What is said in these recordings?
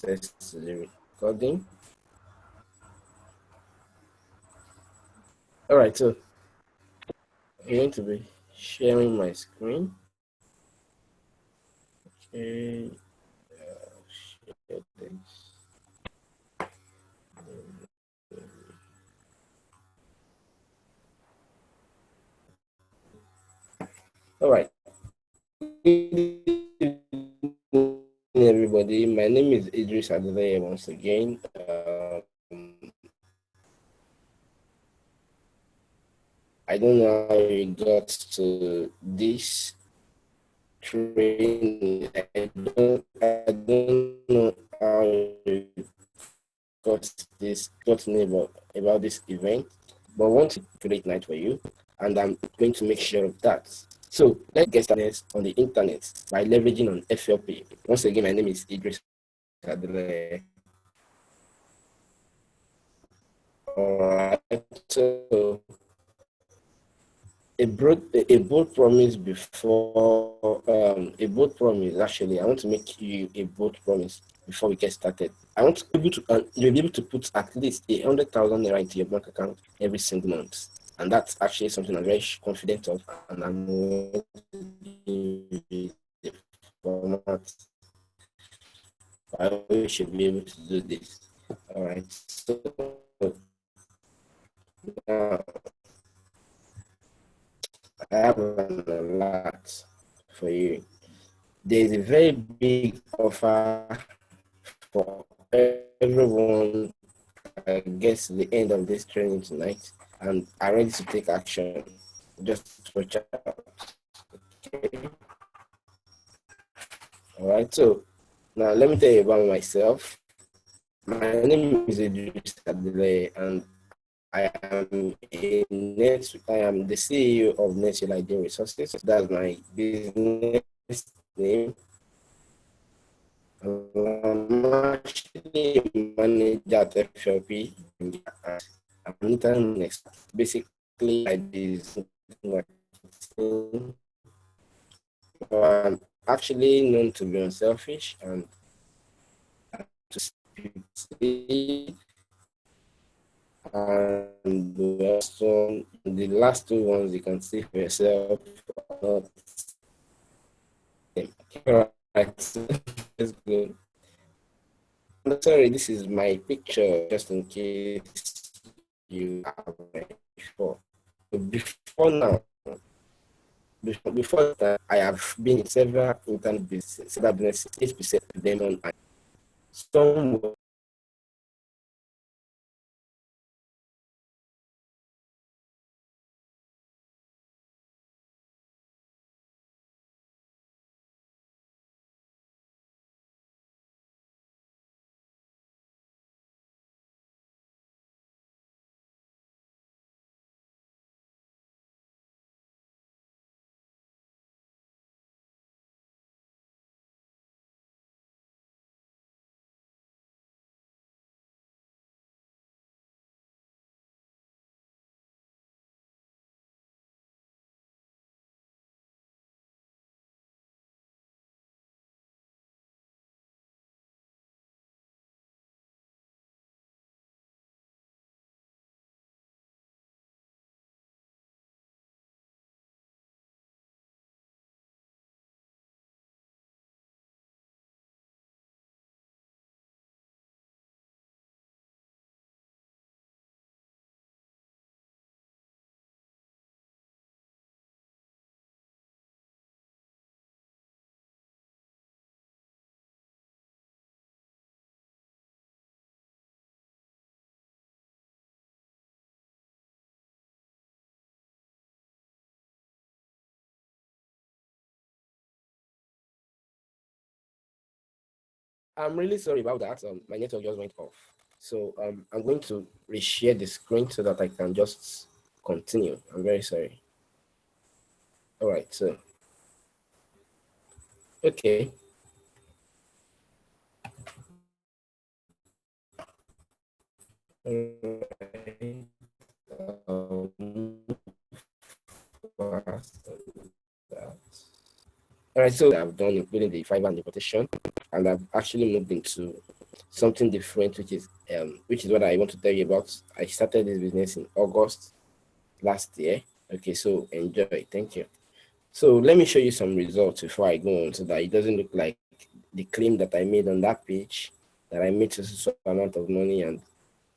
access to the recording. All right, so I'm going to be sharing my screen. Okay, share this. All right. Everybody, my name is Idris Adelaye once again. I don't know how you got to this training. I don't know how you got to know about this event, but I want a great night for you, and I'm going to make sure of that. So let's get started on the internet by leveraging on FLP. Once again, my name is Idris Adelaye. All right, so a bold promise before a bold promise. Actually, I want to make you a bold promise before we get started. I want to be able to you'll be able to put at least 100,000 naira into your bank account every single month, and that's actually something I'm very confident of, and I'm going to give you the format by which you should be able to do this. All right, so now I have an alert for you. There's a very big offer for everyone that gets to the end of this training tonight and are ready to take action. Just watch out. Okay. All right, so now let me tell you about myself. My name is Idris Adelaye, and I am the CEO of Natural Idea Resources. That's my business name. I'm actually a manager at FLP. I'm an internal expert. Basically, I do marketing. I'm actually known to be unselfish and to speak. And also, the last two ones you can see for yourself. Right, that's good. Sorry, this is my picture, just in case you have before. Before now, before that, I have been in several internet businesses, several businesses, 8% of them on some. I'm really sorry about that. My network just went off. So I'm going to reshare the screen so that I can just continue. I'm very sorry. All right, so okay. All right, so I've done including the fiber and importation, and I've actually moved into something different, which is what I want to tell you about. I started this business in August last year. Okay, so enjoy. Thank you. So let me show you some results before I go on, so that it doesn't look like the claim that I made on that page, that I made so amount of money, and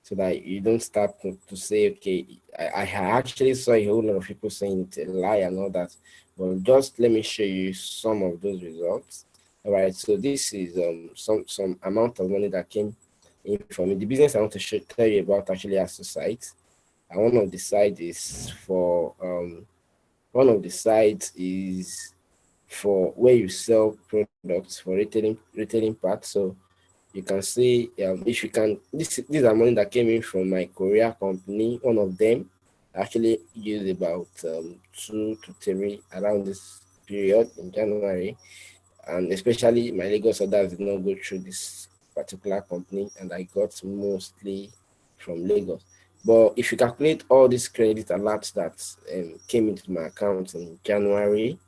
so that you don't start to say, okay, I actually saw a whole lot of people saying it's a lie and all that. Well, just let me show you some of those results. All right, so this is some amount of money that came in from me. The business I want to tell you about actually has two sites. And one of the sites is for where you sell products for retailing parts. So you can see, if you can, these are money that came in from my Korea company. One of them actually used about 2 to 3 around this period in January, and especially my Lagos orders did not go through this particular company, and I got mostly from Lagos. But if you calculate all these credit alerts that came into my account in January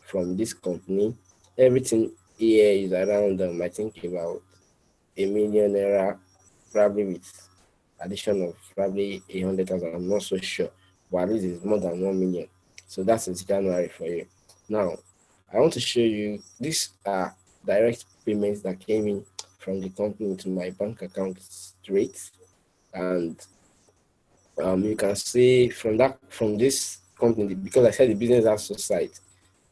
from this company, everything here is around, I think, about a 1 million naira, probably with addition of probably 100,000. I'm not so sure, but at least it's more than 1 million. So that's in January for you. Now, I want to show you, these are direct payments that came in from the company to my bank account straight. And you can see from this company, because I said the business has two sides.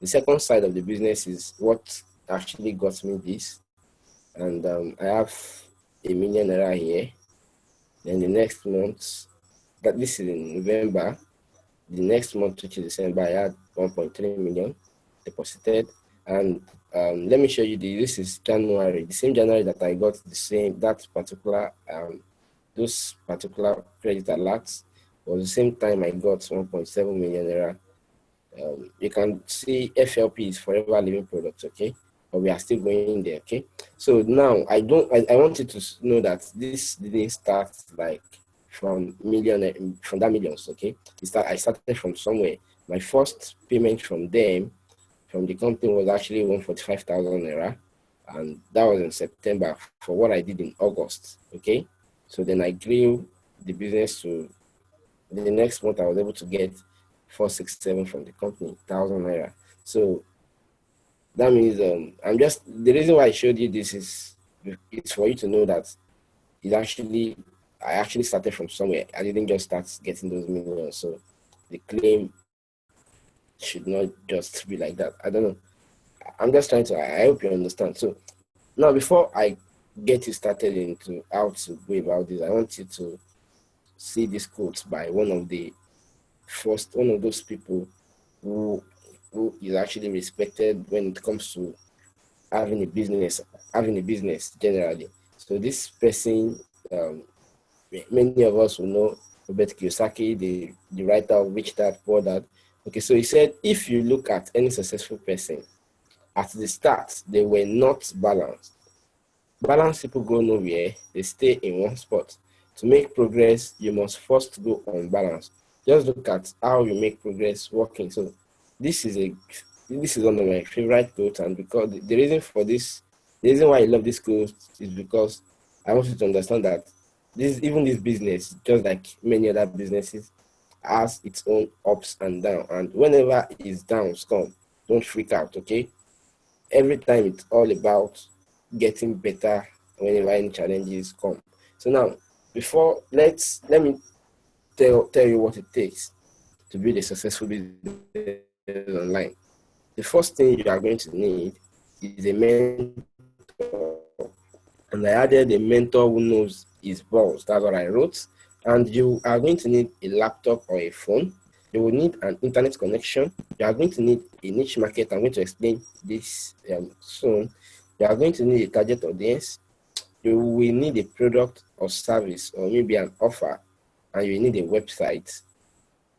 The second side of the business is what actually got me this. And I have 1 million naira here. Then the next month, that this is in November, the next month, which is December, I had 1.3 million deposited. And let me show you this is January, the same January that I got those particular credit alerts, was the same time I got 1.7 million naira. You can see FLP is forever living products, okay? But we are still going there, okay? So now I want you to know that this didn't start like from that millions, okay? I started from somewhere. My first payment from the company, was actually 145,000 naira, and that was in September for what I did in August, okay? So then I grew the business to the next month I was able to get 467 from the company, 1,000 naira. So that means the reason why I showed you this is it's for you to know that I actually started from somewhere. I didn't just start getting those millions. So the claim should not just be like that. I don't know. I'm just trying to, I hope you understand. So now, before I get you started into how to go about this, I want you to see this quote by one of those people who is actually respected when it comes to having a business generally. So this person, many of us will know Robert Kiyosaki, the writer of Rich Dad Poor Dad. Okay, so he said, if you look at any successful person, at the start, they were not balanced. Balanced people go nowhere, they stay in one spot. To make progress, you must first go unbalanced. Just look at how you make progress working. So this is one of my favorite quotes, and because the reason why I love this quote is because I want you to understand that this business, just like many other businesses, has its own ups and downs. And whenever its downs come, don't freak out, okay? Every time it's all about getting better whenever any challenges come. So now, let me tell you what it takes to build a successful business online. The first thing you are going to need is a mentor. And I added a mentor who knows his balls. That's what I wrote. And you are going to need a laptop or a phone. You will need an internet connection. You are going to need a niche market. I'm going to explain this soon. You are going to need a target audience. You will need a product or service, or maybe an offer, and you need a website.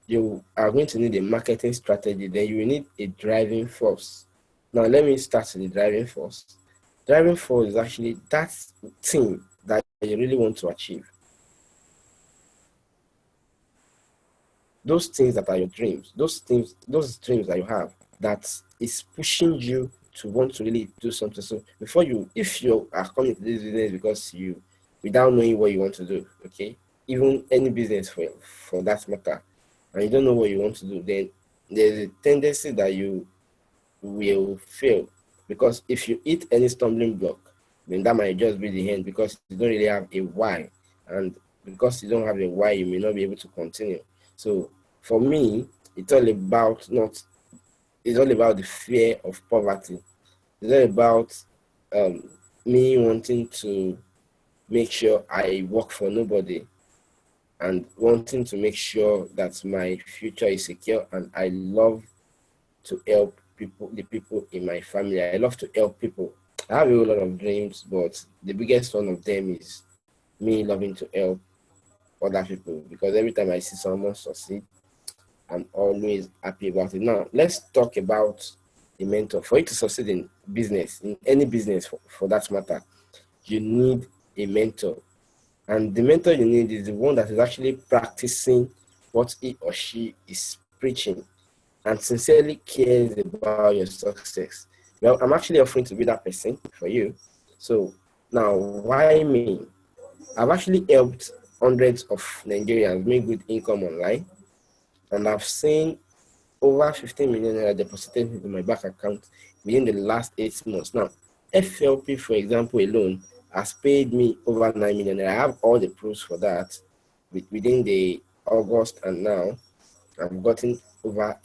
You are going to need a marketing strategy. Then you will need a driving force. Now, let me start with the driving force. Driving force is actually that thing that you really want to achieve. Those things that are your dreams, those dreams that you have, that is pushing you to want to really do something. So before if you are coming to this business because without knowing what you want to do, okay, even any business for that matter, and you don't know what you want to do, then there's a tendency that you will fail, because if you hit any stumbling block, then that might just be the end, because you don't really have a why, and because you don't have a why, you may not be able to continue. So for me, it's all about the fear of poverty. It's all about me wanting to make sure I work for nobody, and wanting to make sure that my future is secure. And I love to help the people in my family. I love to help people. I have a whole lot of dreams, but the biggest one of them is me loving to help other people, because every time I see someone succeed, I'm always happy about it. Now, let's talk about a mentor. For you to succeed in business, in any business for that matter, you need a mentor. And the mentor you need is the one that is actually practicing what he or she is preaching and sincerely cares about your success. Well, I'm actually offering to be that person for you. So now, why me? I've actually helped hundreds of Nigerians make good income online, and I've seen over 15 million naira deposited into my bank account within the last 8 months. Now, FLP, for example, alone has paid me over 9 million naira. I have all the proofs for that. Within the August and now, I've gotten over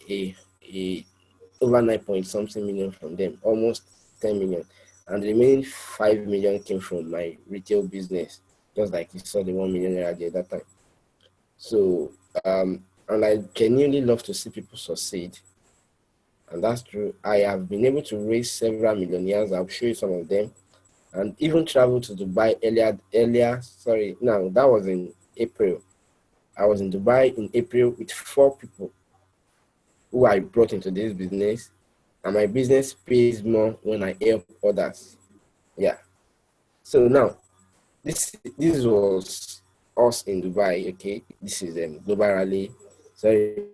over 9 point something million from them, almost 10 million. And the remaining 5 million came from my retail business, just like you saw the 1 million naira there that time. So, and I genuinely love to see people succeed. And that's true. I have been able to raise several millionaires. I'll show you some of them. And even travel to Dubai now that was in April. I was in Dubai in April with 4 people who I brought into this business, and my business pays more when I help others. Yeah. So now, this was us in Dubai. Okay, this is Global Rally. Sorry,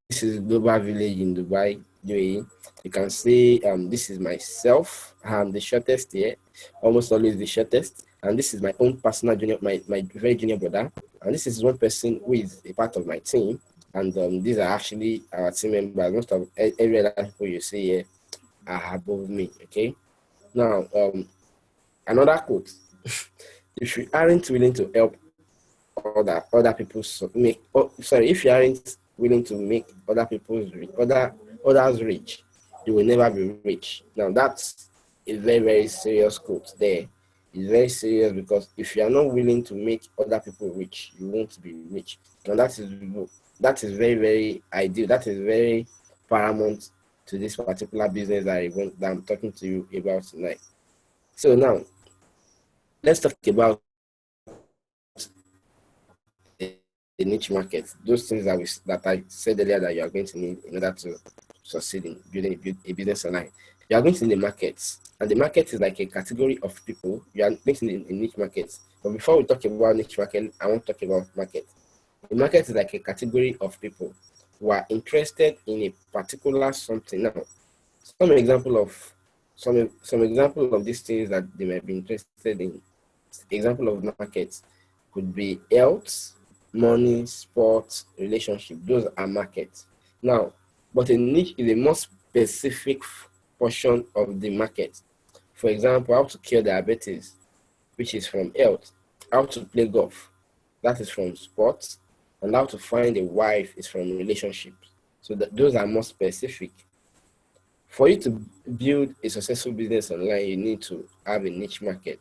this is Global Village in Dubai, UAE. You can see this is myself. I'm the shortest here, almost always the shortest. And this is my own personal junior, my very junior brother. And this is one person who is a part of my team. And these are actually our team members. Most of every other people you see here are above me. Okay. Now, another quote: if you aren't willing to help other people if you aren't willing to make others rich, you will never be rich. Now that's a very, very serious quote there. It's very serious, because if you are not willing to make other people rich, you won't be rich. And that is very, very ideal. That is very paramount to this particular business that I'm talking to you about tonight. So now let's talk about the niche market, those things that I said earlier that you are going to need in order to succeed in building a business online. You are going to need a market, and the market is like a category of people. You are going to need a niche market. But before we talk about niche market, I want to talk about market. The market is like a category of people who are interested in a particular something. Now, some example of these things that they might be interested in. Example of markets could be health, money, sports, relationship. Those are markets. Now, but a niche is a more specific portion of the market. For example, how to cure diabetes, which is from health. How to play golf, that is from sports. And how to find a wife is from relationships. So those are more specific. For you to build a successful business online, you need to have a niche market.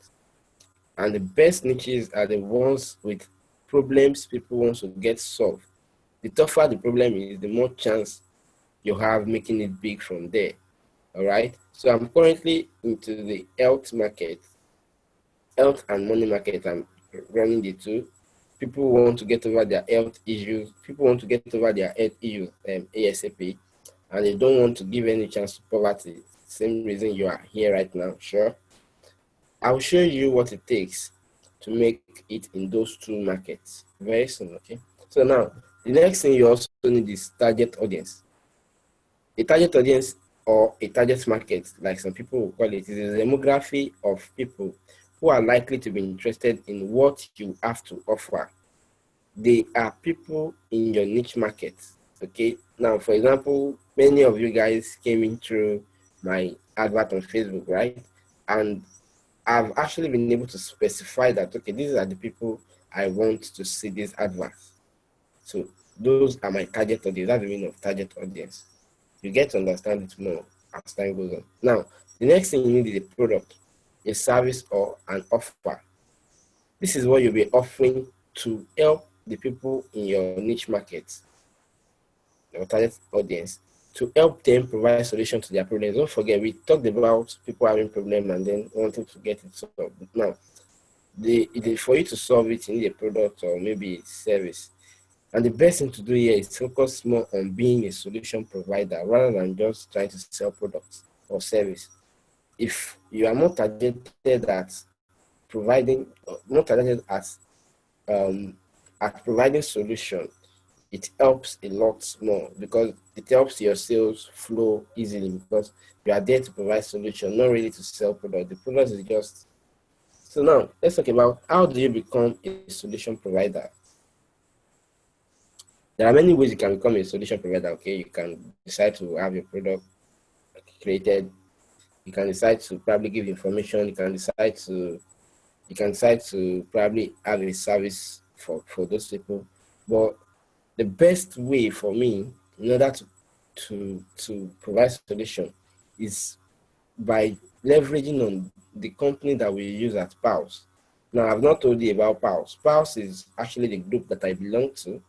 And the best niches are the ones with problems people want to get solved. The tougher the problem is, the more chance you have making it big from there. All right. So I'm currently into the health market, health and money market. I'm running the two. People want to get over their health issues. People want to get over their health issues ASAP, and they don't want to give any chance to poverty. Same reason you are here right now. Sure. I'll show you what it takes to make it in those two markets very soon. Okay. So now the next thing you also need is target audience. A target audience or a target market, like some people will call it, is a demography of people who are likely to be interested in what you have to offer. They are people in your niche market. Okay. Now, for example, many of you guys came in through my advert on Facebook, right? And I've actually been able to specify that, okay, these are the people I want to see these adverts. So those are my target audience. That's the meaning of target audience. You get to understand it more as time goes on. Now, the next thing you need is a product, a service, or an offer. This is what you'll be offering to help the people in your niche market, your target audience, to help them provide a solution to their problems. Don't forget, we talked about people having problems and then wanting to get it solved. Now, for you to solve it, you need a product or maybe a service. And the best thing to do here is focus more on being a solution provider rather than just trying to sell products or service. If you are more targeted at providing, more targeted at providing solution, it helps a lot more because it helps your sales flow easily because you are there to provide solution, not really to sell product. The product is just. So now let's talk about how do you become a solution provider. There are many ways you can become a solution provider. Okay, you can decide to have your product created. You can decide to probably give information. You can decide to probably have a service for those people. But the best way for me in order to provide solution is by leveraging on the company that we use at Pulse. Now, I've not told you about Pulse. Pulse is actually the group that I belong to,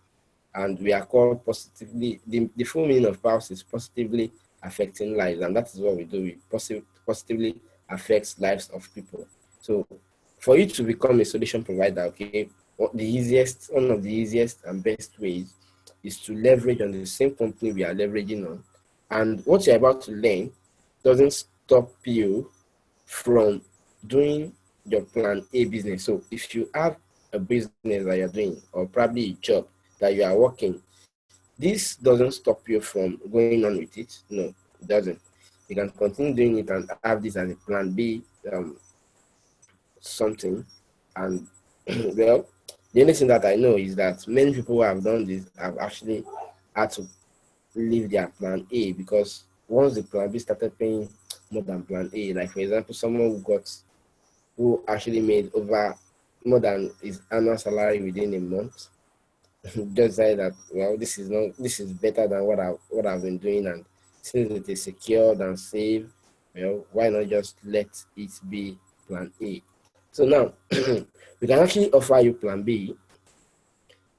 and we are called positively. The full meaning of Pulse is positively affecting lives, and that is what we do. We positively affects lives of people. So, for you to become a solution provider, okay, one of the easiest and best ways is to leverage on the same company we are leveraging on, and what you're about to learn doesn't stop you from doing your plan A business. So if you have a business that you're doing, or probably a job that you are working, this doesn't stop you from going on with it. No, it doesn't. You can continue doing it and have this as a plan B something. And well, the only thing that I know is that many people who have done this have actually had to leave their plan A because once the plan B started paying more than plan A, like for example, someone who actually made over more than his annual salary within a month, just say that well, this is better than what I've been doing, and since it is secured and safe, well, why not just let it be plan A? So now we can actually offer you plan B.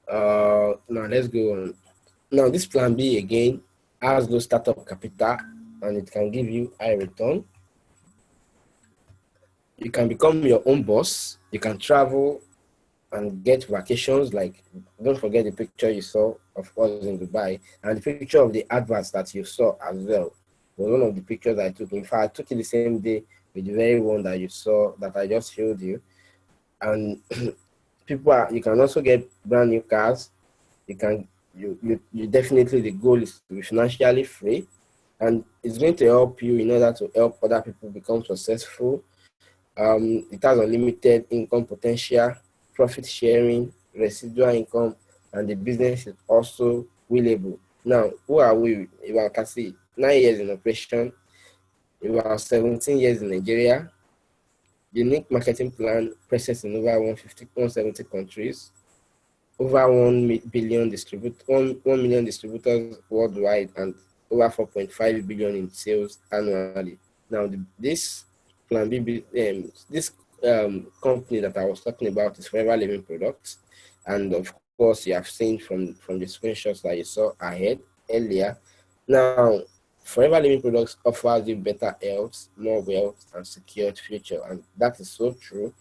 Now let's go on. Now this plan B again has low startup capital and it can give you high return. You can become your own boss. You can travel and get vacations. Like, don't forget the picture you saw of us in Dubai and the picture of the adverts that you saw as well was one of the pictures I took. In fact, I took it the same day with the very one that you saw that I just showed you. And you can also get brand new cars. You definitely, the goal is to be financially free, and it's going to help you in order to help other people become successful. It has unlimited income potential, profit sharing, residual income, and the business is also willable. Now, who are we? If I can see 9 years in operation, about 17 years in Nigeria, unique marketing plan present in over 170 countries, over 1 million distributors worldwide, and over 4.5 billion in sales annually. Now, this Plan B, this company that I was talking about is Forever Living Products, and of course, you have seen from the screenshots that you saw ahead earlier. Now, Forever Living Products offers you better health, more wealth, and secured future, and that is so true.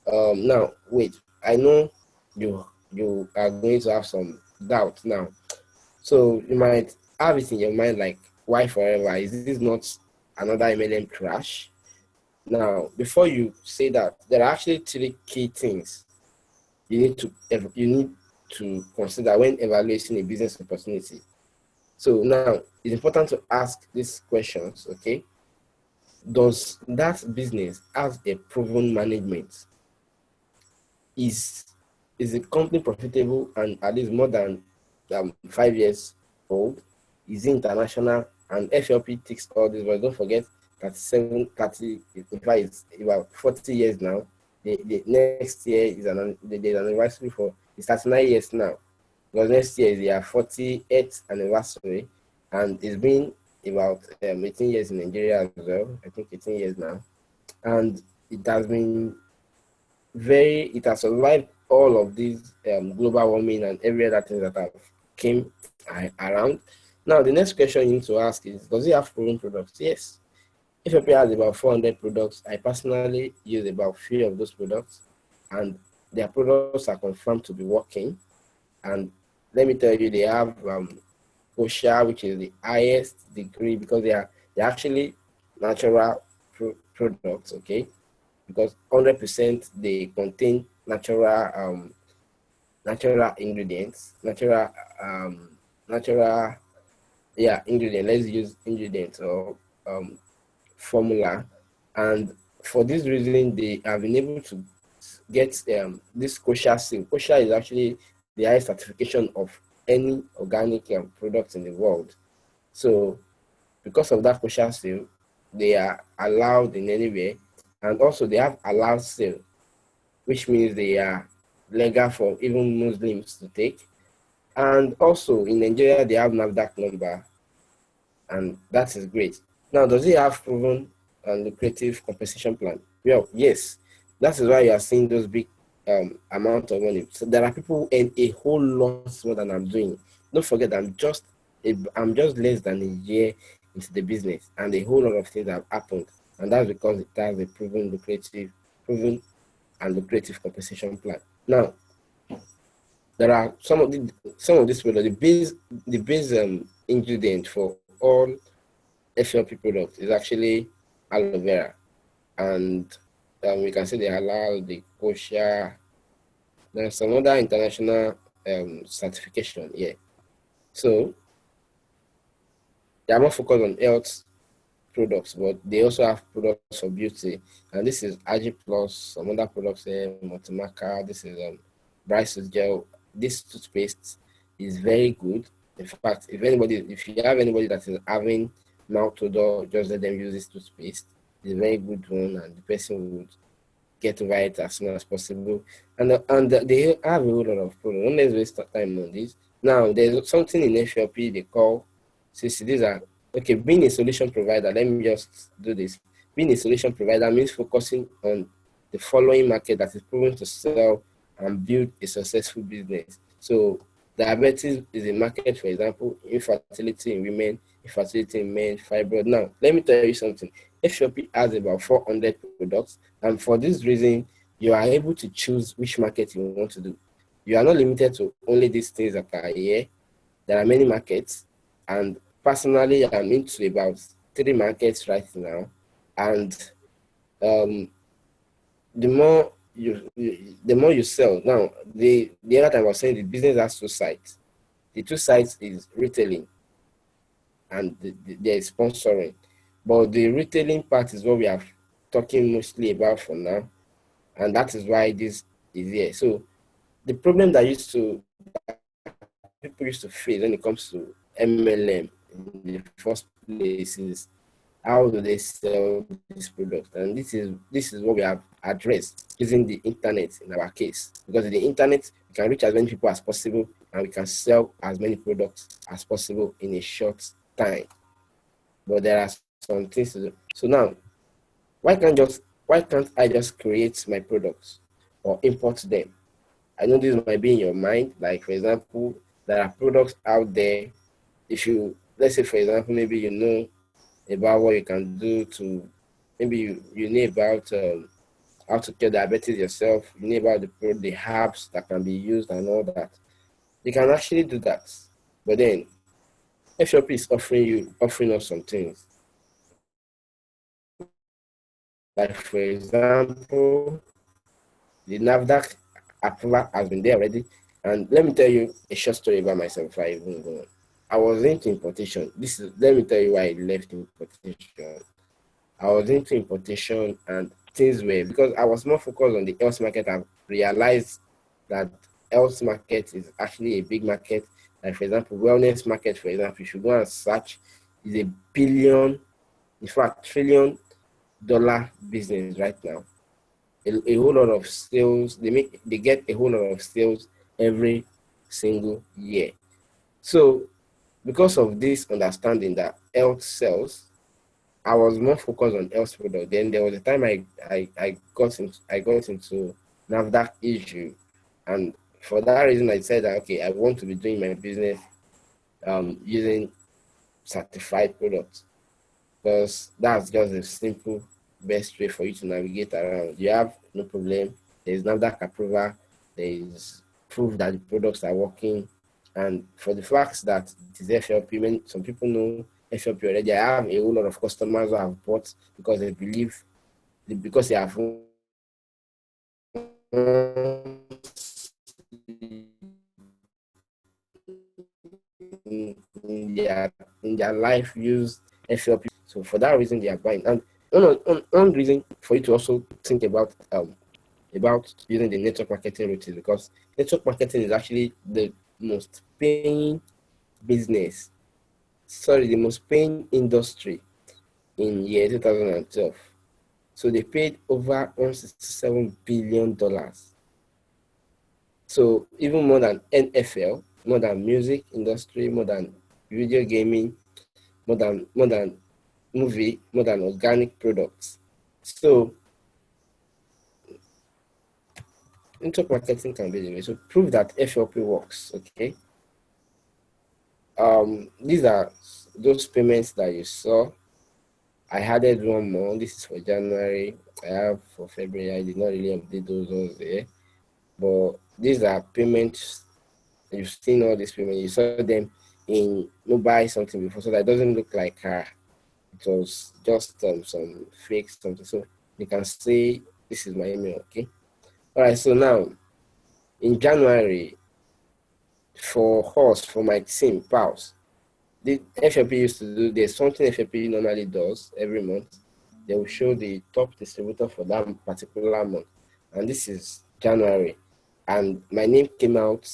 Now, wait, I know you are going to have some doubt now. So you might have it in your mind like, why forever? Is this not another MLM crash? Now, before you say that, there are actually 3 key things you need to consider when evaluating a business opportunity. So now it's important to ask these questions, okay? Does that business have a proven management? Is the company profitable and at least more than 5 years old? Is it international? And FLP ticks all this, but don't forget that 30, in fact, it's about 40 years now. The next year is there's an anniversary for it's 39 years now. Because next year is their 48th anniversary, and it's been about 18 years in Nigeria as well. I think 18 years now, and it has been it has survived all of these global warming and every other thing that have came around. Now, the next question you need to ask is, does it have proven products? Yes. FLP has about 400 products. I personally use about 3 of those products, and their products are confirmed to be working. And let me tell you, they have OSHA, which is the highest degree, because they're actually natural products, okay? Because 100% they contain natural ingredients, natural ingredient. Let's use ingredients or formula, and for this reason they have been able to get this kosher seal. Kosher is actually the highest certification of any organic product in the world. So because of that kosher seal, they are allowed in anywhere, and also they have allowed sale, which means they are legal for even Muslims to take. And also in Nigeria, they have NAFDAC number, and that is great. Now, does it have proven and lucrative compensation plan? Well, yes. That is why you are seeing those big amount of money. So there are people who earn a whole lot more than I'm doing. Don't forget, I'm just less than a year into the business, and a whole lot of things have happened, and that's because it has a proven and lucrative compensation plan. Now, there are some of these products. The base ingredient for all FLP products is actually aloe vera, and we can say the halal, the kosher. There's some other international certification here. So they are more focused on health products, but they also have products for beauty. And this is Agi Plus, some other products here, Multimaca, this is Bryce's gel. This toothpaste is very good. In fact, if you have anybody that is having mouth odor, just let them use this toothpaste. It's a very good one, and the person would get over it as soon as possible. And they have a whole lot of products. Don't let's waste time on this. Now, there's something in FLP they call, since these are, okay, being a solution provider, let me just do this. Being a solution provider means focusing on the following market that is proven to sell and build a successful business. So diabetes is a market, for example, infertility in women, infertility in men, fibroid. Now, let me tell you something. FLP has about 400 products, and for this reason, you are able to choose which market you want to do. You are not limited to only these things that are here. There are many markets, and personally, I'm into about 3 markets right now, and the more you sell. Now, the other time I was saying the business has 2 sides. The 2 sides is retailing and there is sponsoring. But the retailing part is what we are talking mostly about for now, and that is why this is here. So the problem that people used to face when it comes to MLM in the first place is, how do they sell this product? And this is what we have addressed using the internet in our case. Because in the internet, we can reach as many people as possible, and we can sell as many products as possible in a short time. But there are some things to do. So now, why can't I just create my products or import them? I know this might be in your mind. Like, for example, there are products out there. If you, let's say, for example, maybe you know about what you can do to, maybe you know about how to cure diabetes yourself, you know about the herbs that can be used and all that. You can actually do that. But then FLP is offering us some things. Like, for example, the NAFDAC approval has been there already. And let me tell you a short story about myself before I even go on. I was into importation. Let me tell you why I left importation. I was into importation and things were because I was more focused on the health market and realized that health market is actually a big market. Like for example, wellness market, for example, you should go and search is a billion, in fact, $1 trillion business right now. A whole lot of sales, they get a whole lot of sales every single year. So because of this understanding that health sells, I was more focused on health product. Then there was a time I got into NAFDAC issue, and for that reason I said that okay, I want to be doing my business using certified products because that's just a simple best way for you to navigate around. You have no problem. There's NAFDAC approval. There is proof that the products are working, and for the facts that it is FLP, some people know FLP already. I have a whole lot of customers who have bought because they believe, because they have in their life used FLP. So for that reason, they are buying. And one reason for you to also think about using the network marketing route is because network marketing is actually the most paying business. Sorry, the most paying industry in year 2012. So they paid over $167 billion. So even more than NFL, more than music industry, more than video gaming, more than movie, more than organic products. So network marketing can be the way. So prove that FLP works. Okay. These are those payments that you saw. I added one more. This is for January. I have for February. I did not really update those ones there. But these are payments. You've seen all these payments. You saw them in mobile something before, so that doesn't look like it was just some fake something. So you can see this is my email. Okay. All right. So now in January, for my team, pals, the FLP used to do, there's something FLP normally does every month. They will show the top distributor for that particular month. And this is January. And my name came out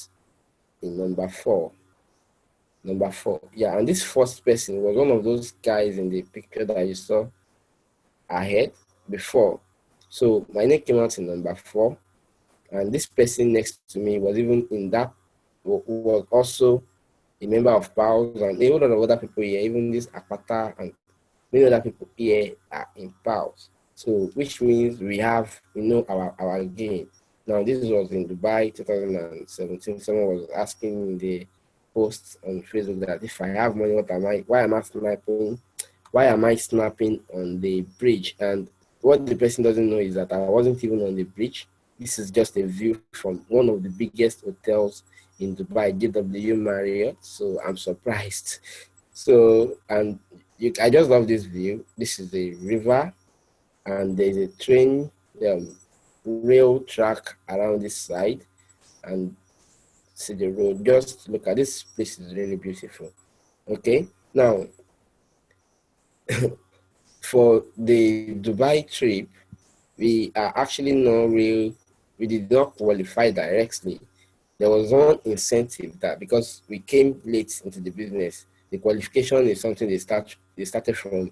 in number four. Number four. Yeah, and this first person was one of those guys in the picture that you saw ahead before. So my name came out in number four. And this person next to me was even in that, was also a member of PALS, and a whole lot of other people here, even this Apata and many other people here are in PALS. So, which means we know our game. Now, this was in Dubai 2017. Someone was asking in the post on Facebook that if I have money, why am I sniping? Why am I snapping on the bridge? And what the person doesn't know is that I wasn't even on the bridge. This is just a view from one of the biggest hotels in Dubai, JW Marriott. So I'm surprised. So, and I just love this view. This is the river, and there's a train, rail track around this side, and see the road. Just look at this place, is really beautiful. Okay, now for the Dubai trip, we are actually not real. We did not qualify directly. There was one incentive that because we came late into the business, the qualification is something they started from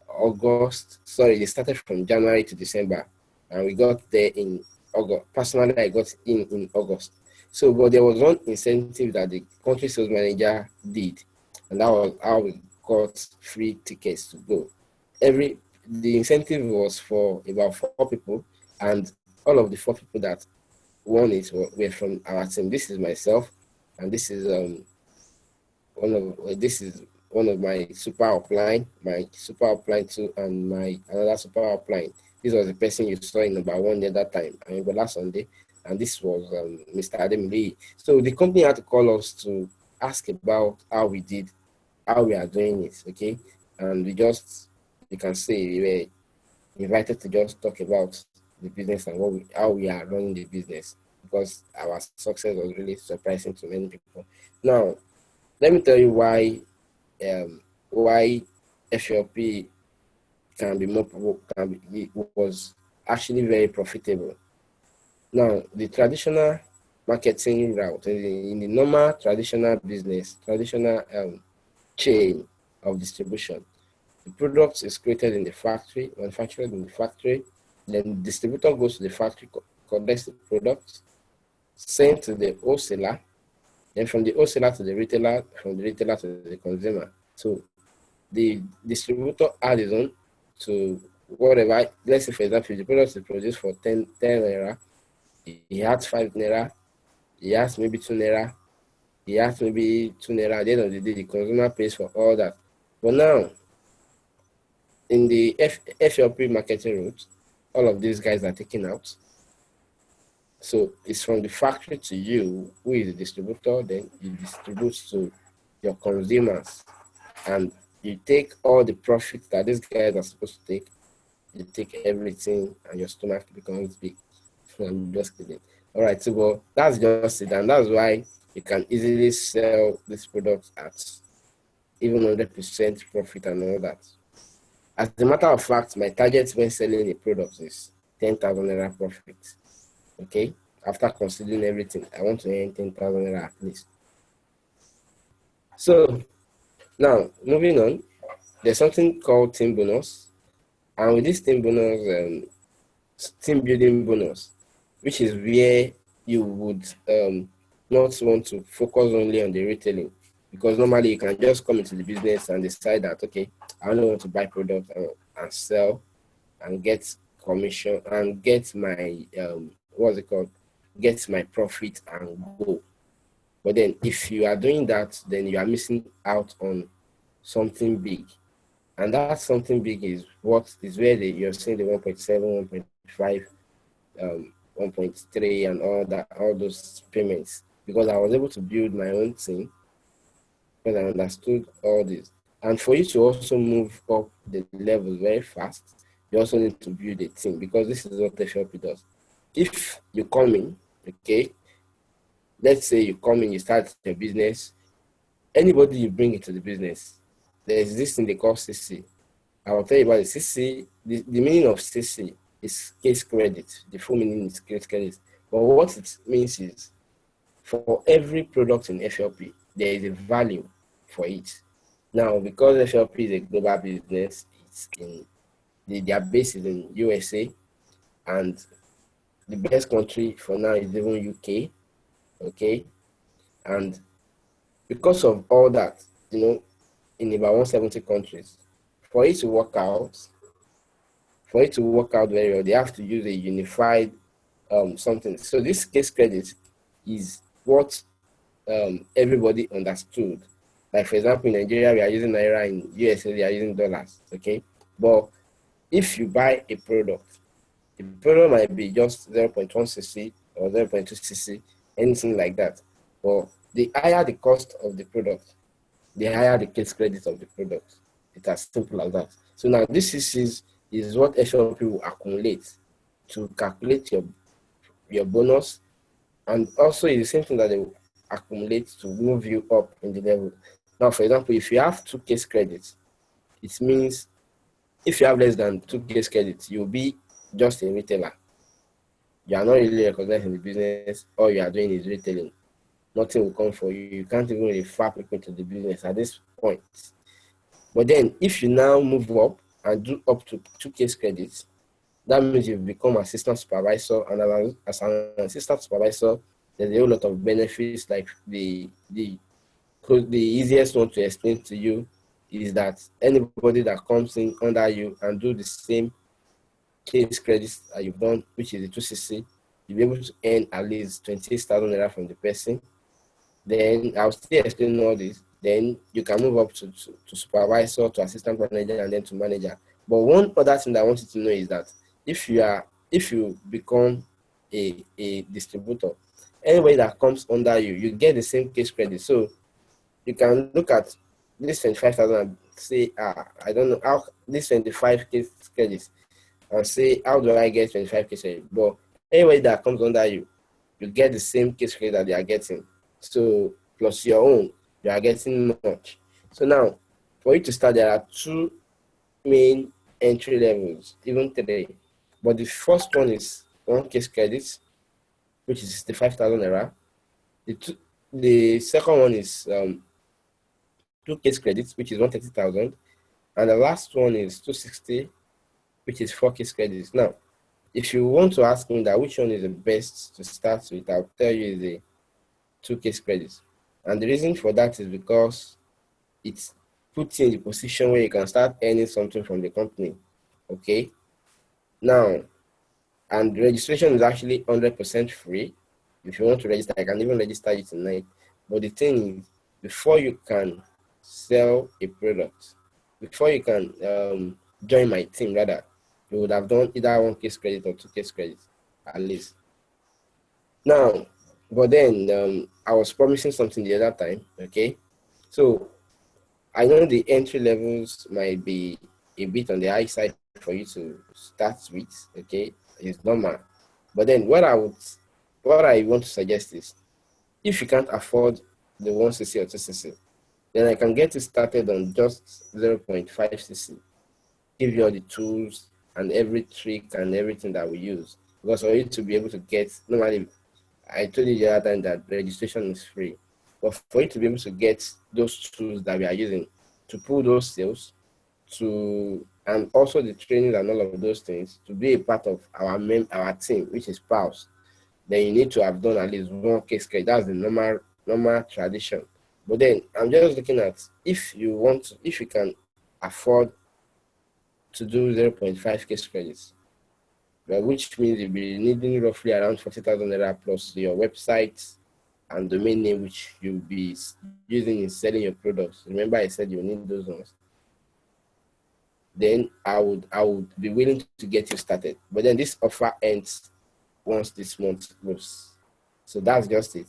August. Sorry, they started from January to December, and we got there in August. Personally, I got in August. So, but there was one incentive that the country sales manager did, and that was how we got free tickets to go. The incentive was for about 4 people, and all of the 4 people that won it were from our team. This is myself, and this is one of my super upline too, and my another super upline. This was the person you saw in number one the other time, I mean, last Sunday, and this was Mr. Ademili. So the company had to call us to ask about how we are doing it, okay? And you can see we were invited to just talk about the business and how we are running the business because our success was really surprising to many people. Now, let me tell you why FLP can be more was actually very profitable. Now, the traditional marketing route in the normal traditional business, traditional chain of distribution, the product is created in the factory, manufactured in the factory, then the distributor goes to the factory, collects the product, sent to the wholesaler, then from the wholesaler to the retailer, from the retailer to the consumer. So the distributor adds on to whatever, let's say for example, the product is produced for 10 naira, he has 5 naira, he has maybe 2 naira, he has maybe 2 naira. At the end of the day, the consumer pays for all that. But now, in the FLP marketing route, all of these guys are taken out. So it's from the factory to you, who is the distributor, then you distribute to your consumers. And you take all the profits that these guys are supposed to take, you take everything, and your stomach becomes big. I'm just kidding. All right, so well, that's just it. And that's why you can easily sell this product at even 100% profit and all that. As a matter of fact, my target when selling a product is 10,000 naira profit. Okay, after considering everything, I want to earn 10,000 naira at least. So now moving on, there's something called team bonus, and with this team bonus, team building bonus, which is where you would not want to focus only on the retailing, because normally you can just come into the business and decide that, okay, I only want to buy product and sell and get commission and get my what's it called, get my profit and go. But then if you are doing that, then you are missing out on something big, and that something big is what is where you're seeing the 1.7, 1.5, 1.3 and all that, all those payments, because I was able to build my own thing because I understood all this. And for you to also move up the level very fast, you also need to build a team, because this is what FLP does. If you come in, okay, let's say you come in, you start your business, anybody you bring into the business, there's this thing they call CC. I will tell you about the CC. The meaning of CC is case credit. The full meaning is case credit. But what it means is, for every product in FLP, there is a value for it. Now, because FLP is a global business, it's in their base is in USA, and the best country for now is even UK. Okay, and because of all that, in about 170 countries, for it to work out very well, they have to use a unified something. So this case credit is what everybody understood. Like for example, in Nigeria, we are using naira, in USA, they are using dollars. Okay, but if you buy a product, the product might be just 0.1 cc or 0.2 cc, anything like that. But the higher the cost of the product, the higher the case credit of the product. It's as simple as that. So now this is what FLP will accumulate to calculate your bonus, and also it's the same thing that they will accumulate to move you up in the level. Now, for example, if you have 2 case credits, it means if you have less than 2 case credits, you'll be just a retailer. You are not really recognized in the business. All you are doing is retailing. Nothing will come for you. You can't even refer people to the business at this point. But then if you now move up and do up to 2 case credits, that means you've become assistant supervisor, and as an assistant supervisor, there's a whole lot of benefits. Like the easiest one to explain to you is that anybody that comes in under you and do the same case credits that you've done, which is the 2cc, you'll be able to earn at least 28,000 naira from the person. Then I'll still explain all this. Then you can move up to supervisor, to assistant manager, and then to manager. But one other thing that I want you to know is that if you become a distributor, anybody that comes under you, you get the same case credit. So you can look at this 25,000 and say, I don't know how this 25 case credits, and say, how do I get 25 case credit? But anybody that comes under you, you get the same case credit that they are getting. So plus your own. you are getting much. So now, for you to start, there are two main entry levels, even today. But the first one is 1 case credits, which is 65,000 naira. The second one is 2 case credits, which is 130,000. And the last one is 260, which is 4 case credits. Now, if you want to ask me that which one is the best to start with, I'll tell you the 2 case credits. And the reason for that is because it puts you in the position where you can start earning something from the company. Okay. Now, and registration is actually 100% free. If you want to register, I can even register you tonight. But the thing is, before you can sell a product, before you can join my team, rather, you would have done either 1 case credit or 2 case credits, at least. Now, but then I was promising something the other time, okay? So I know the entry levels might be a bit on the high side for you to start with, okay? It's normal. But then what I want to suggest is, if you can't afford the 1cc or 2cc, then I can get you started on just 0.5cc, give you all the tools and every trick and everything that we use. Because for you to be able to get, normally, I told you the other time that registration is free. But for you to be able to get those tools that we are using to pull those sales, and also the training and all of those things, to be a part of our team, which is PALS, then you need to have done at least 1 case credit. That's the normal tradition. But then I'm just looking at, if you can afford to do 0.5 case credits, which means you'll be needing roughly around 40,000 naira plus your website and domain name, which you'll be using in selling your products. Remember, I said you need those ones. Then I would be willing to get you started. But then this offer ends once this month goes. So that's just it.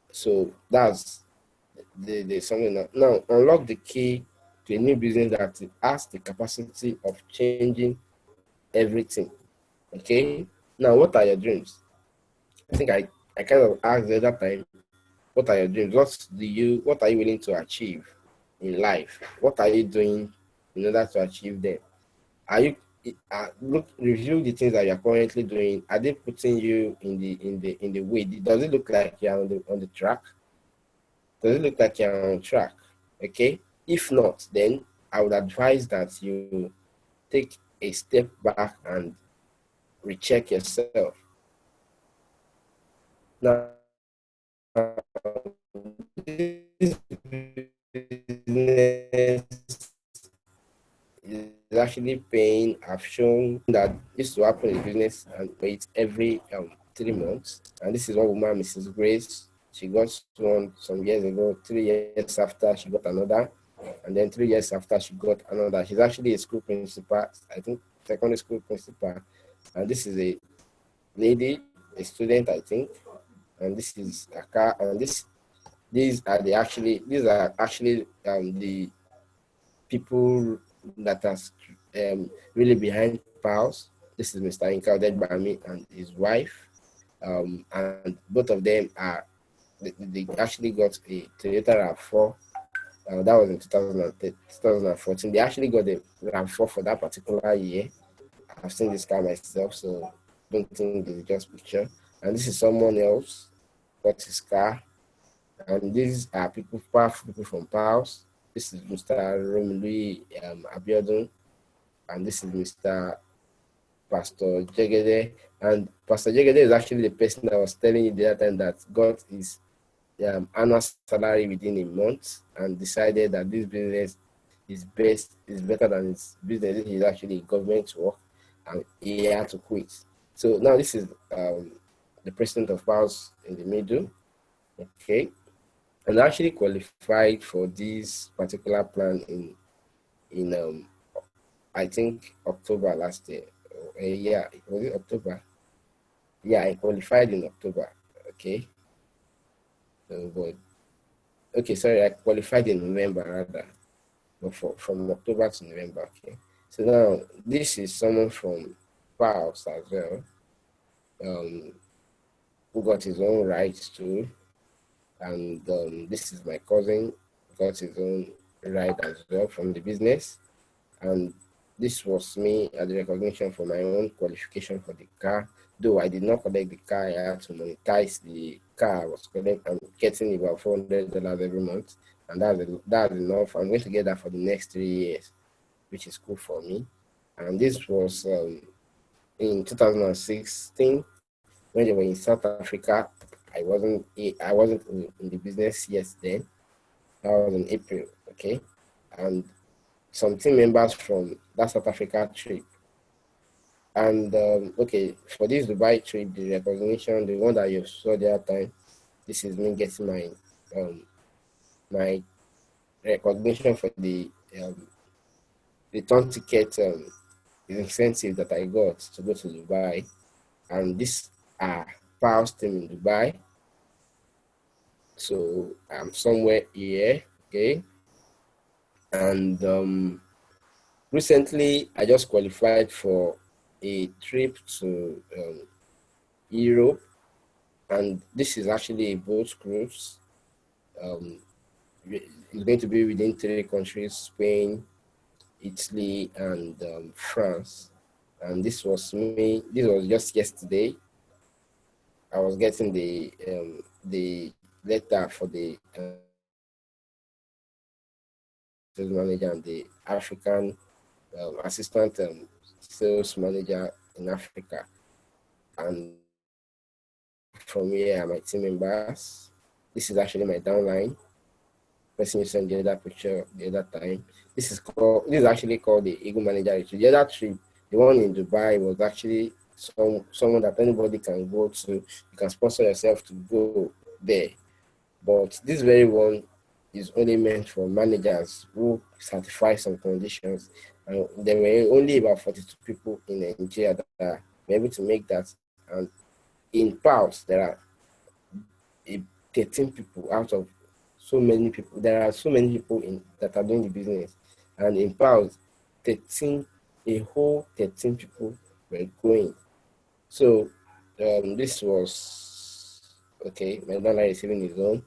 So that's the something now unlock the key to a new business that has the capacity of changing everything. Okay. Now, what are your dreams? I think I kind of asked the other time, what are your dreams? What are you willing to achieve in life? What are you doing in order to achieve them? Are you review the things that you're currently doing? Are they putting you in the way? Does it look like you're on the track? Does it look like you're on track? Okay. If not, then I would advise that you take a step back and recheck yourself. Now, this business is actually paying. I've shown that this to happen in business and wait every 3 months. And this is one woman, Mrs. Grace. She got one some years ago. 3 years after, she got another. And then 3 years after, she got another. She's actually a school principal, I think, secondary school principal. And this is a lady, a student, I think. And this is a car. And these are actually the people that are really behind Pals. This is Mr. Inkauded Bami and his wife. And both of them they actually got a Toyota RAV4. That was in 2014. They actually got the RAV4 for that particular year. I've seen this car myself, so don't think it's just picture. And this is someone else got his car. And these are powerful people from Pals. This is Mr. Romelu Abiodun, and this is Mr. Pastor Jegede. And Pastor Jegede is actually the person that was telling you the other time that got his annual salary within a month and decided that this business is better than his business. He's actually government work, and he had to quit. So now this is the president of Pals in the middle. Okay. And I actually qualified for this particular plan in I think October last year. Yeah, was it October? Yeah, I qualified in October. Okay. Sorry, I qualified in November rather, but from October to November. Okay. So now this is someone from Pals as well, who got his own rights too. and this is my cousin, got his own ride as well from the business, and this was me as a recognition for my own qualification for the car. Though I did not collect the car, I had to monetize the car. I was getting about $400 every month, and that's enough. I'm going to get that for the next 3 years, which is cool for me. And this was in 2016 when they were in South Africa. I wasn't in the business yet then. That was in April, okay, and some team members from that South Africa trip. And okay, for this Dubai trip, the recognition, the one that you saw the other time, this is me getting my recognition for the return ticket incentive that I got to go to Dubai. And these are Pals team in Dubai. So I'm somewhere here, okay. And recently, I just qualified for a trip to Europe, and this is actually a boat cruise. It's going to be within 3 countries: Spain, Italy, and France. And this was me. This was just yesterday. I was getting the letter for the sales manager and the African assistant sales manager in Africa. And from here are my team members. This is actually my downline. Person you sent the other picture the other time. This is actually called the Eagle Manager Retreat. The other trip, the one in Dubai, was actually someone that anybody can go to. You can sponsor yourself to go there. But this very one is only meant for managers who satisfy some conditions. And there were only about 42 people in Nigeria that were able to make that. And in PALS, there are 13 people out of so many people. There are so many people that are doing the business. And in PALS, a whole 13 people were going. So this was, okay, my donor receiving his own.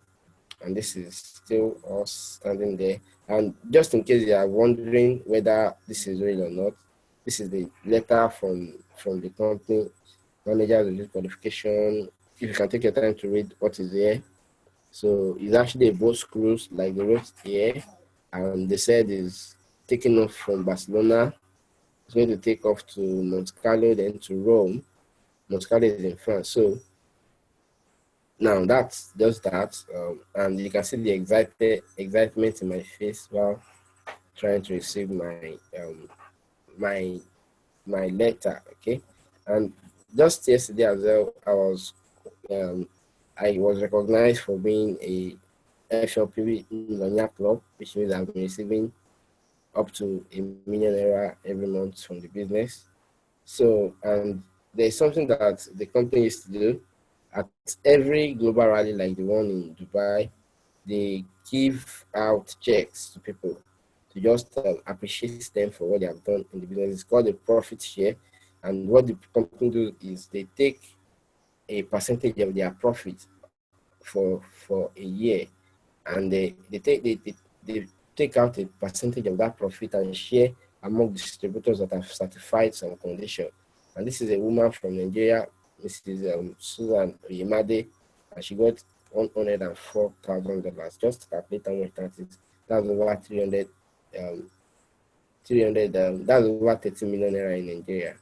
And this is still us standing there. And just in case you are wondering whether this is real or not, this is the letter from the company manager of the qualification. If you can take your time to read what is there. So it's actually a boat cruise, like they wrote here, and they said is taking off from Barcelona. It's going to take off to Monte Carlo, then to Rome. Monte Carlo is in France. So now that's just that, and you can see the excitement in my face while trying to receive my my letter. Okay, and just yesterday as well, I was recognized for being a FLP Millionaire Club, which means I've been receiving up to ₦1 million every month from the business. So, and there's something that the company used to do at every global rally, like the one in Dubai. They give out checks to people to just appreciate them for what they have done in the business. It's called a profit share. And what the company do is they take a percentage of their profit for a year, and they take out a percentage of that profit and share among distributors that have certified some condition. And this is a woman from Nigeria, Mrs. Susan Yimade, and she got $104,000. Just calculate how much that is. That's over 300, 300. That's over 30 million naira in Nigeria.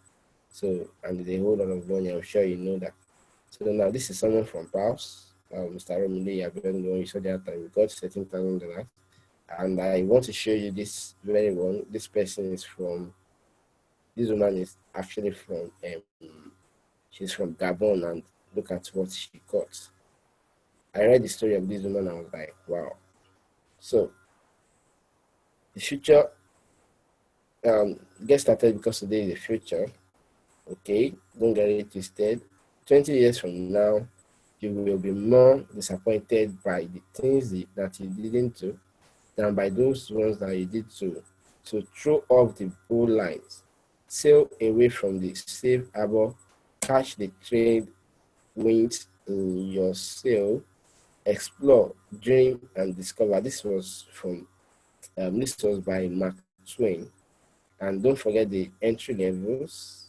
So, and there's a whole lot of money. I'm sure you know that. So now this is someone from Pals, Mr. Romilly. I've been going. You saw that time. We got $13,000. And I want to show you this very one. This person is from, this woman is actually from, she's from Gabon, and look at what she got. I read the story of this woman, and I was like, wow. So, the future, get started because today is the future. Okay, don't get it twisted. 20 years from now, you will be more disappointed by the things that you didn't do than by those ones that you did to throw off the bull lines, sail away from the safe harbor, catch the trade winds in your sail, explore, dream, and discover. This was by Mark Twain. And don't forget the entry levels,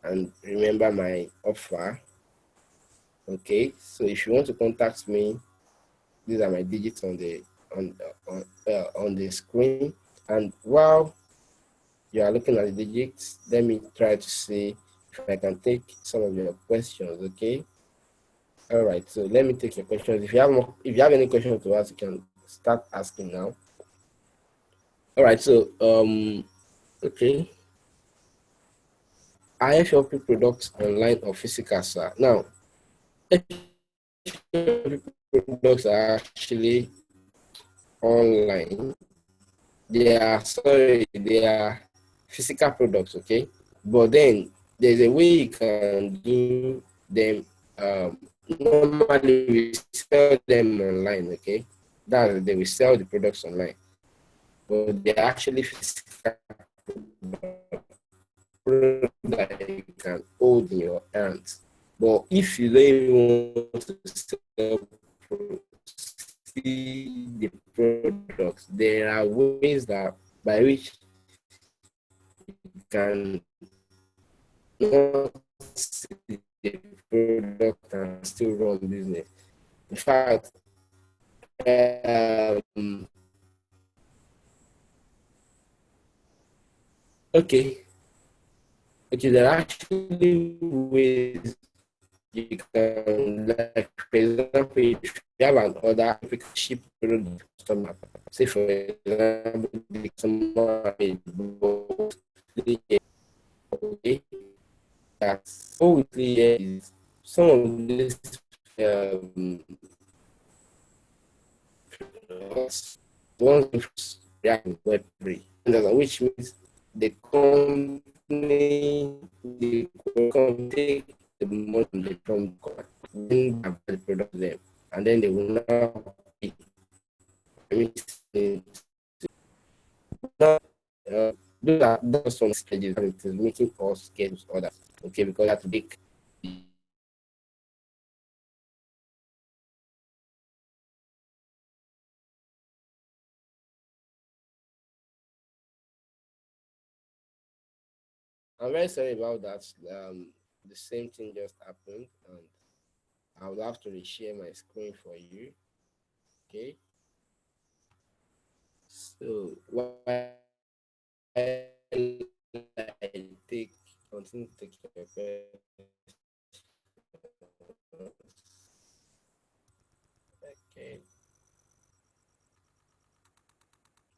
and remember my offer. Okay, so if you want to contact me, these are my digits on the screen. And while you are looking at the digits, let me try to see if I can take some of your questions. Okay. All right. So let me take your questions. If you have any questions to ask, you can start asking now. All right. So okay. Are FLP products online or physical, sir? Now, FLP products are actually online. They are physical products, okay? But then there's a way you can do them. Normally we sell them online, okay? They will sell the products online, but they're actually physical products that you can hold in your hands. But if you don't even want to see the products, there are ways that by which you can not see the product and still run business. In fact, okay, there are actually ways you can, like, for example, if you have an order, you can ship product to the customer. Say, for example, the customer okay, that's obviously is some of this ones react Web3, which means the company take the money from the product to them, and then they will now pay. Those some stages and it is making us get others. Okay, because you have to make. I'm very sorry about that. The same thing just happened, and I would have to reshare my screen for you. Okay. So while I continue to take your questions. Okay.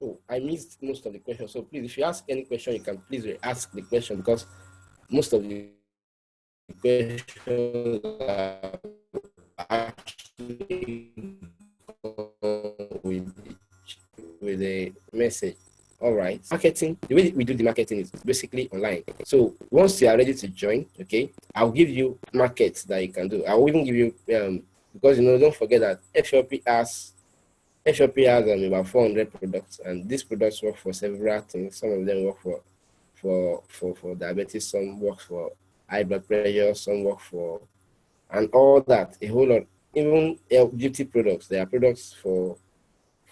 Oh, I missed most of the questions. So please, if you ask any question, you can please ask the question, because most of the questions are actually with a message. All right. Marketing, the way we do the marketing is basically online. So once you are ready to join, okay, I'll give you markets that you can do. I'll even give you because don't forget that FLP has about 400 products, and these products work for several things. Some of them work for diabetes, some work for high blood pressure, some work for, and all that, a whole lot. Even beauty products, there are products for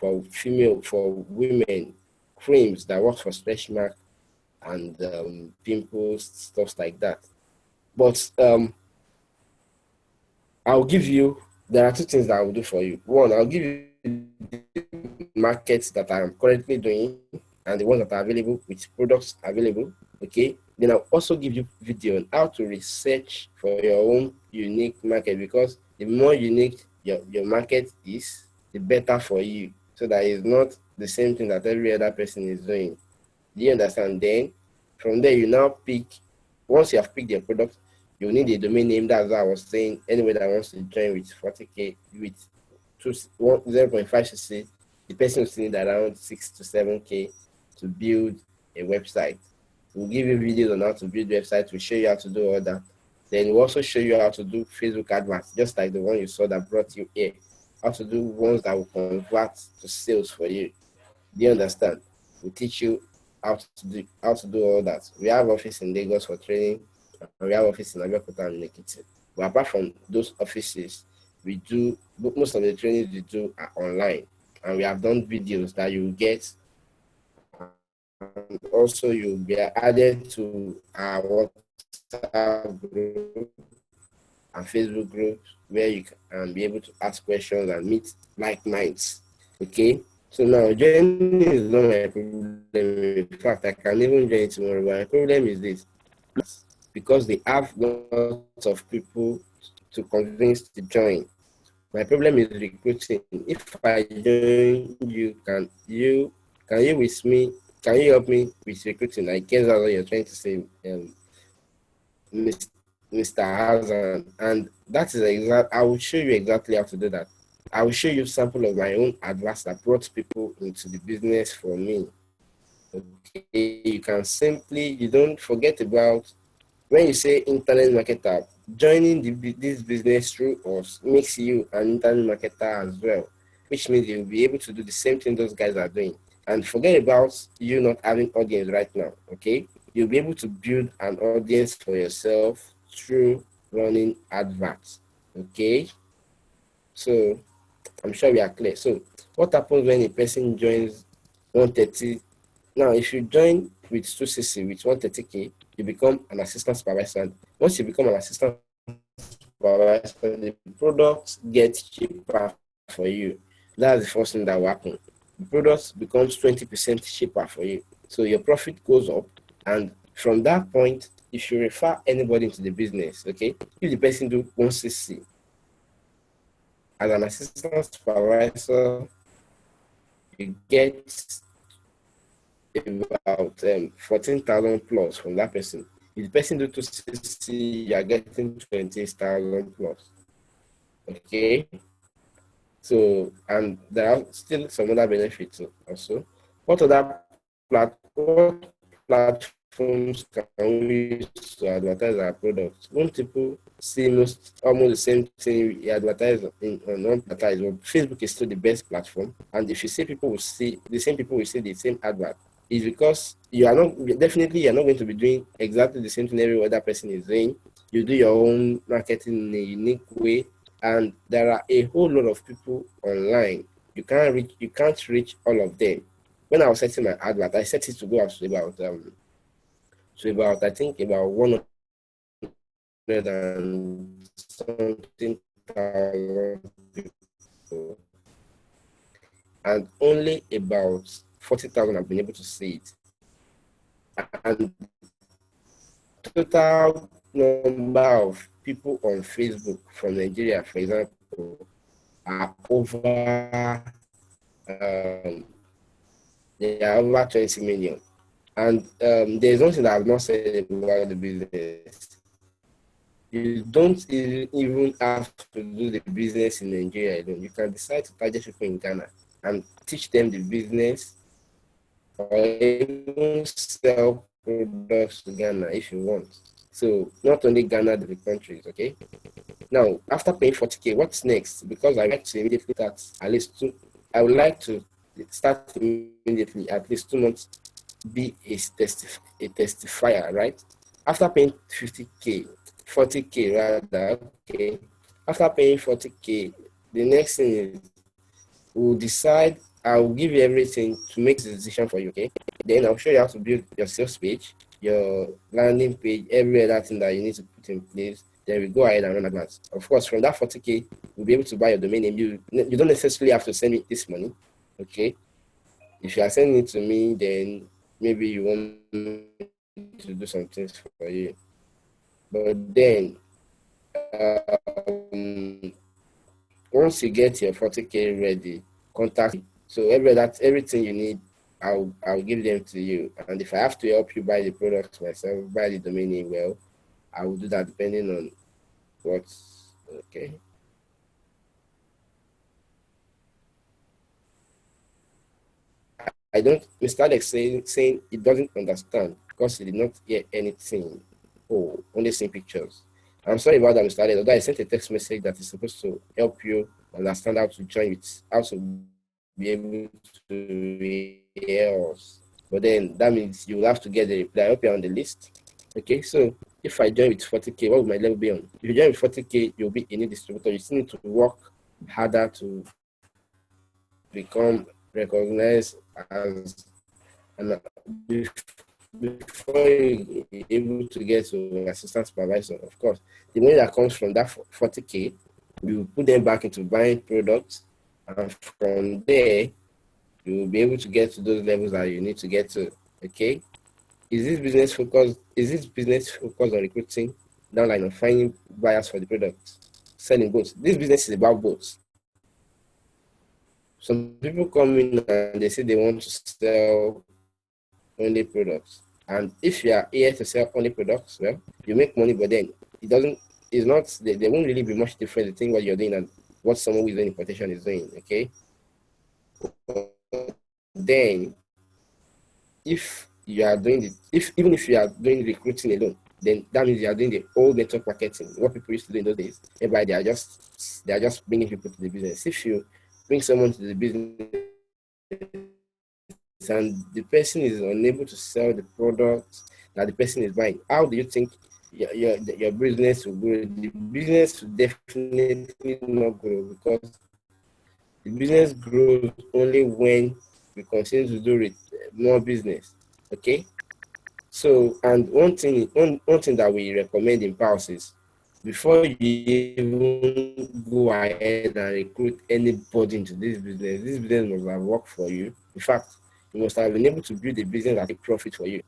women, creams that work for stretch mark and pimples, stuff like that. But I'll give you, there are two things that I will do for you. One, I'll give you the markets that I'm currently doing and the ones that are available with products available. Okay. Then I'll also give you video on how to research for your own unique market, because the more unique your market is, the better for you. So that it's not the same thing that every other person is doing. Do you understand? Then from there, you now pick, once you have picked your product, you need a domain name. That's what I was saying. Anybody that wants to join with 40K, with 0.5 cc, the person will need around 6 to 7K to build a website. We'll give you videos on how to build websites. We'll show you how to do all that. Then we'll also show you how to do Facebook adverts, just like the one you saw that brought you here. How to do ones that will convert to sales for you. Do you understand? We'll teach you how to do all that. We have office in Lagos for training, and we have office in Abeokuta and Ekiti. But apart from those offices, we do, most of the trainings we do are online, and we have done videos that you get, and also you'll be added to our WhatsApp group and Facebook groups where you can be able to ask questions and meet like minds. Okay, so now joining is not my problem. In fact, I can even join tomorrow, but my problem is this: because they have lots of people to convince to join. My problem is recruiting. If I join you, can you with me? Can you help me with recruiting? I guess that's what you're trying to say, Mr. Hazan. And that is exact. I will show you exactly how to do that. I will show you sample of my own advice that brought people into the business for me. Okay, you can simply, you don't forget about when you say internet marketer, joining this business through us makes you an internet marketer as well, which means you'll be able to do the same thing those guys are doing. And forget about you not having audience right now, okay? You'll be able to build an audience for yourself through running adverts, okay? So I'm sure we are clear. So what happens when a person joins 130? Now, if you join with 2cc with 130K, you become an assistant supervisor. And once you become an assistant supervisor, the products get cheaper for you. That's the first thing that will happen. The product becomes 20% cheaper for you. So your profit goes up. And from that point, if you refer anybody into the business, okay, if the person do 1cc as an assistant supervisor, you get about 14,000 plus from that person. If the person do 260, you are getting 20,000 plus. Okay. So, and there are still some other benefits also. What platforms can we use to advertise our products? Won't people see almost the same thing you advertise on one platform? Facebook is still the best platform, and if you see people will see the same people will see the same advert, is because you're not going to be doing exactly the same thing every other person is doing. You do your own marketing in a unique way, and there are a whole lot of people online. You can't reach all of them. When I was setting my advert, I set it to go up to about I think about 100 and something thousand people, and only about 40,000 have been able to see it. And total number of people on Facebook from Nigeria, for example, are over they are over 20 million. And there's one thing that I've not said about the business. You don't even have to do the business in Nigeria alone. You can decide to target people in Ghana and teach them the business, or even sell products to Ghana if you want. So not only Ghana, the countries, okay? Now, after paying 40K, what's next? Because I would like to immediately start at least I would like to start immediately, at least 2 months, be a testifier, right? After paying 50K, 40K rather, okay. After paying 40K, the next thing is we'll decide, I'll give you everything to make the decision for you, okay? Then I'll show you how to build your sales page, your landing page, every other thing that you need to put in place. Then we go ahead and run advance. Of course, from that 40K, we'll be able to buy your domain name. You don't necessarily have to send me this money, okay? If you are sending it to me, then maybe you want me to do some things for you. But then, once you get your 40K ready, contact me. So everything you need, I'll give them to you. And if I have to help you buy the products myself, buy the domain name, well, I will do that depending on what's okay. I don't, Mr. Alex saying he doesn't understand because he did not hear anything. Oh, only seeing pictures. I'm sorry about that, Mr. Alex. Although I sent a text message that is supposed to help you understand how to join it, how to be able to hear us. But then that means you will have to get the reply. I hope you're on the list. Okay, so If I join with 40K, what would my level be on? If you join with 40K, you'll be a new distributor. You still need to work harder to become recognized as an before you're able to get to an assistant supervisor. Of course, the money that comes from that 40K, you put them back into buying products, and from there, you will be able to get to those levels that you need to get to. Okay. Is this business focused? Is this business focused on recruiting, downline, on finding buyers for the product, selling boats? This business is about boats. Some people come in and they say they want to sell only products. And if you are here to sell only products, well, you make money, but then it doesn't, it's not, there won't really be much difference between what you're doing and what someone who is doing importation is doing, okay? Then, if you are doing it, even if you are doing recruiting alone, then that means you are doing the old network marketing, what people used to do in those days. Whereby they are just bringing people to the business. If you bring someone to the business and the person is unable to sell the product that the person is buying, how do you think your business will grow? The business will definitely not grow, because the business grows only when we continue to do more business. Okay. So, and one thing that we recommend in Pulse is, before you even go ahead and recruit anybody into this business must have worked for you. In fact, you must have been able to build a business that take profit for you.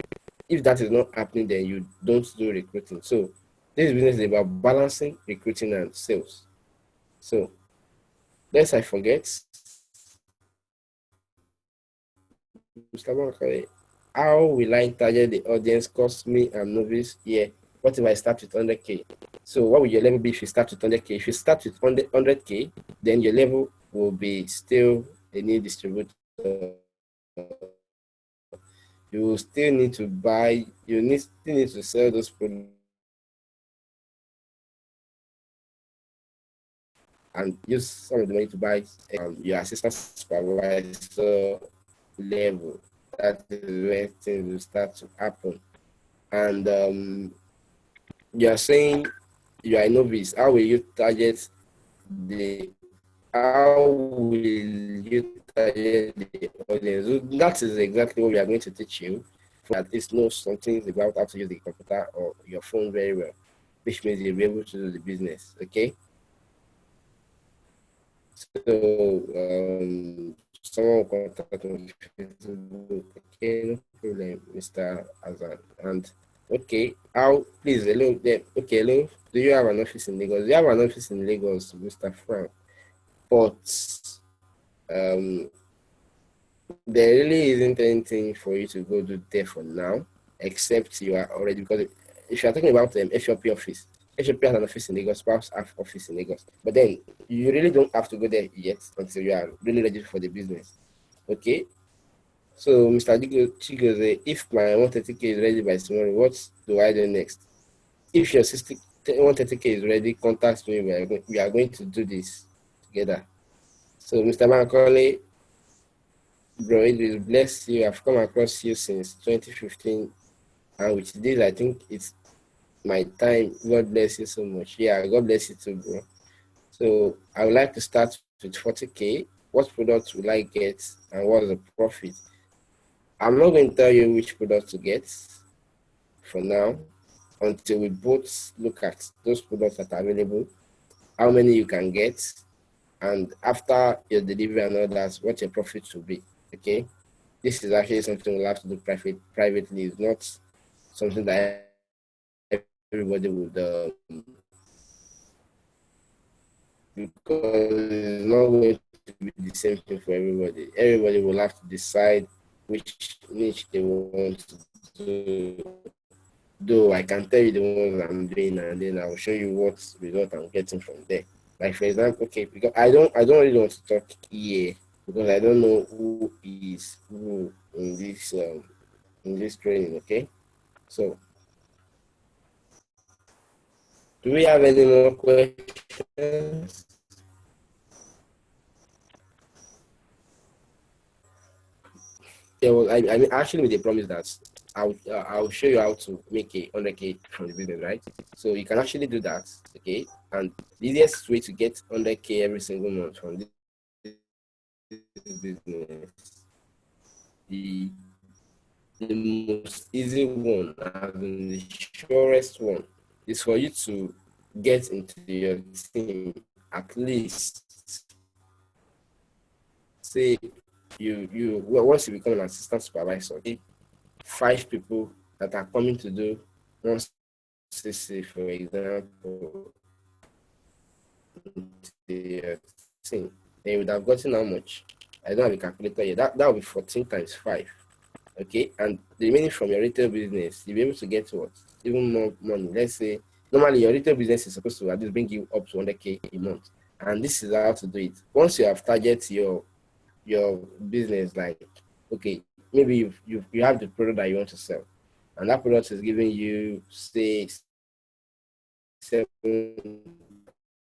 If that is not happening, then you don't do recruiting. So, this business is about balancing recruiting and sales. So, lest I forget, Mr. Bankole, how will I target the audience? Cost me and novice here. What if I start with 100K? So what will your level be if you start with 100K? If you start with 100K, then your level will be still a new distributor. You will still need to buy, still need to sell those products and use some of the money to buy your assistant supervisor level. That is where things will start to happen. And you are saying you are a novice. How will you target the audience? So that is exactly what we are going to teach you. For at least know some things about how to use the computer or your phone very well, which means you'll be able to do the business. Okay. So someone will contact me. Okay, no problem, Mr. Azan. And okay, how please hello there. Okay, hello. Do you have an office in Lagos? Do you have an office in Lagos, Mr. Frank? But there really isn't anything for you to go do there for now, except you are already, because if you are talking about FLP office, FLP has an office in Lagos, perhaps have office in Lagos. But then you really don't have to go there yet until you are really ready for the business. Okay. So Mr. Chigoze, if my 130K is ready by tomorrow, what do I do next? If your 130K is ready, contact me. We are going to do this together. So Mr. Macaulay, bro, it will bless you. I've come across you since 2015, and with this, I think it's my time. God bless you so much. Yeah, God bless you too, bro. So I would like to start with 40K. What products will I get, and what's the profit? I'm not going to tell you which product to get for now until we both look at those products that are available, how many you can get, and after your delivery and all that, what your profit will be. Okay. This is actually something we'll have to do privately. It's not something that everybody would because it's not going to be the same thing for everybody. Everybody will have to decide which niche they want to do. Though I can tell you the ones I'm doing, and then I'll show you what result I'm getting from there. Like for example, okay, because I don't really want to talk here because I don't know who is who in this training. Okay, so do we have any more questions? Yeah, well, I mean, actually made a promise that I'll show you how to make a 100K from the business, right? So you can actually do that, okay? And the easiest way to get 100K every single month from this business, the most easy one and the surest one is for you to get into your team at least, say well, once you become an assistant supervisor, okay, 5 people that are coming to do 1cc, for example, the team, then you would have gotten how much? I don't have a calculator yet. That will be 14 times 5. Okay, and the remaining from your retail business, you'll be able to get what? Even more money. Let's say normally your retail business is supposed to at least bring you up to 100K a month. And this is how to do it. Once you have target your business, like, okay, maybe you have the product that you want to sell, and that product is giving you, say, 7,000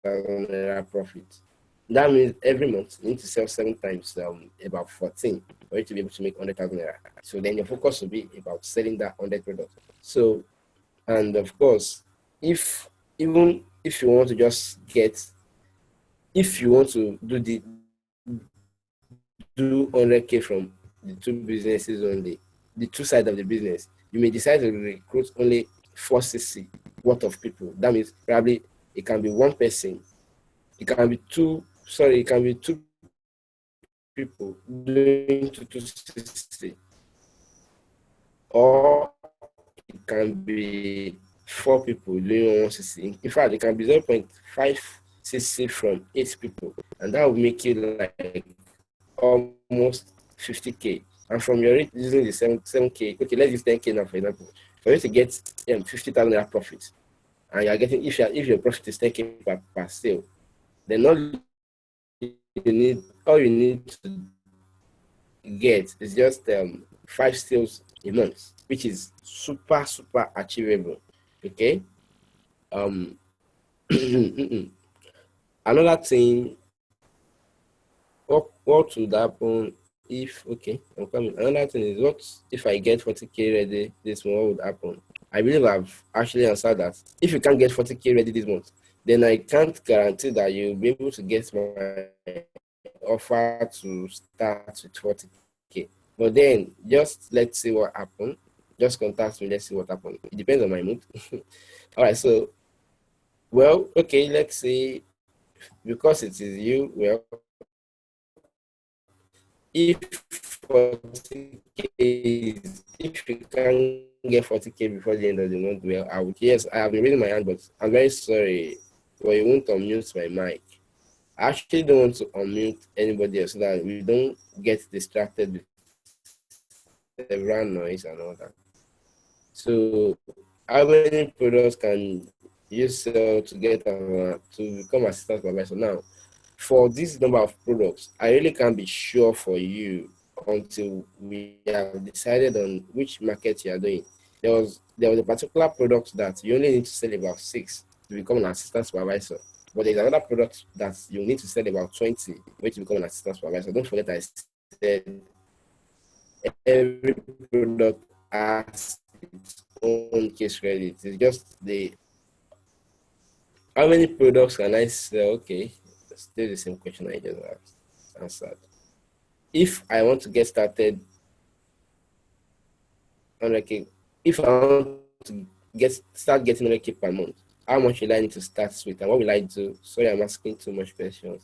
naira profit. That means every month you need to sell 7 times about 14 for you to be able to make 100,000 naira. So then your focus will be about selling that 100 products. So, and of course, even if you want to just get, if you want to do 100K from the 2 businesses only, the 2 sides of the business, you may decide to recruit only 4cc worth of people. That means probably it can be 1 person, it can be 2 people doing 260, or it can be 4 people doing 1cc. In fact, it can be 0.5cc from 8 people, and that will make you like almost 50K. And from your rate using the 7K, okay, let's use 10K now, for example. For you to get 50,000 naira profit, and you're getting, if your profit is 10K per sale, then all you need to get is just 5 sales a month, which is super achievable. Okay. Another thing, what would happen if, okay, I'm coming. Another thing is, what if I get 40K ready this month? What would happen? I believe I've actually answered that. If you can't get 40K ready this month, then I can't guarantee that you'll be able to get my offer to start with 40K. But then just let's see what happens. Just contact me, let's see what happens. It depends on my mood. All right, so, well, okay, let's say, because it is you, well, if 40K if you can get 40K before the end of the month, well, I would, yes, I have been raising my hand, but I'm very sorry, but you won't unmute my mic. I actually don't want to unmute anybody else so that we don't get distracted with background noise and all that. So, how many products can you sell to get to become assistant supervisor? Now, for this number of products, I really can't be sure for you until we have decided on which market you are doing. There was a particular product that you only need to sell about 6 to become an assistant supervisor. But there's another product that you need to sell about 20 to become an assistant supervisor. Don't forget I said every product has its own case credit. It's just how many products can I sell? Okay, still the same question I just answered. If I want to get started on if I want to start getting 100K per month, how much will I need to start with, and what will I do? Sorry, I'm asking too much questions.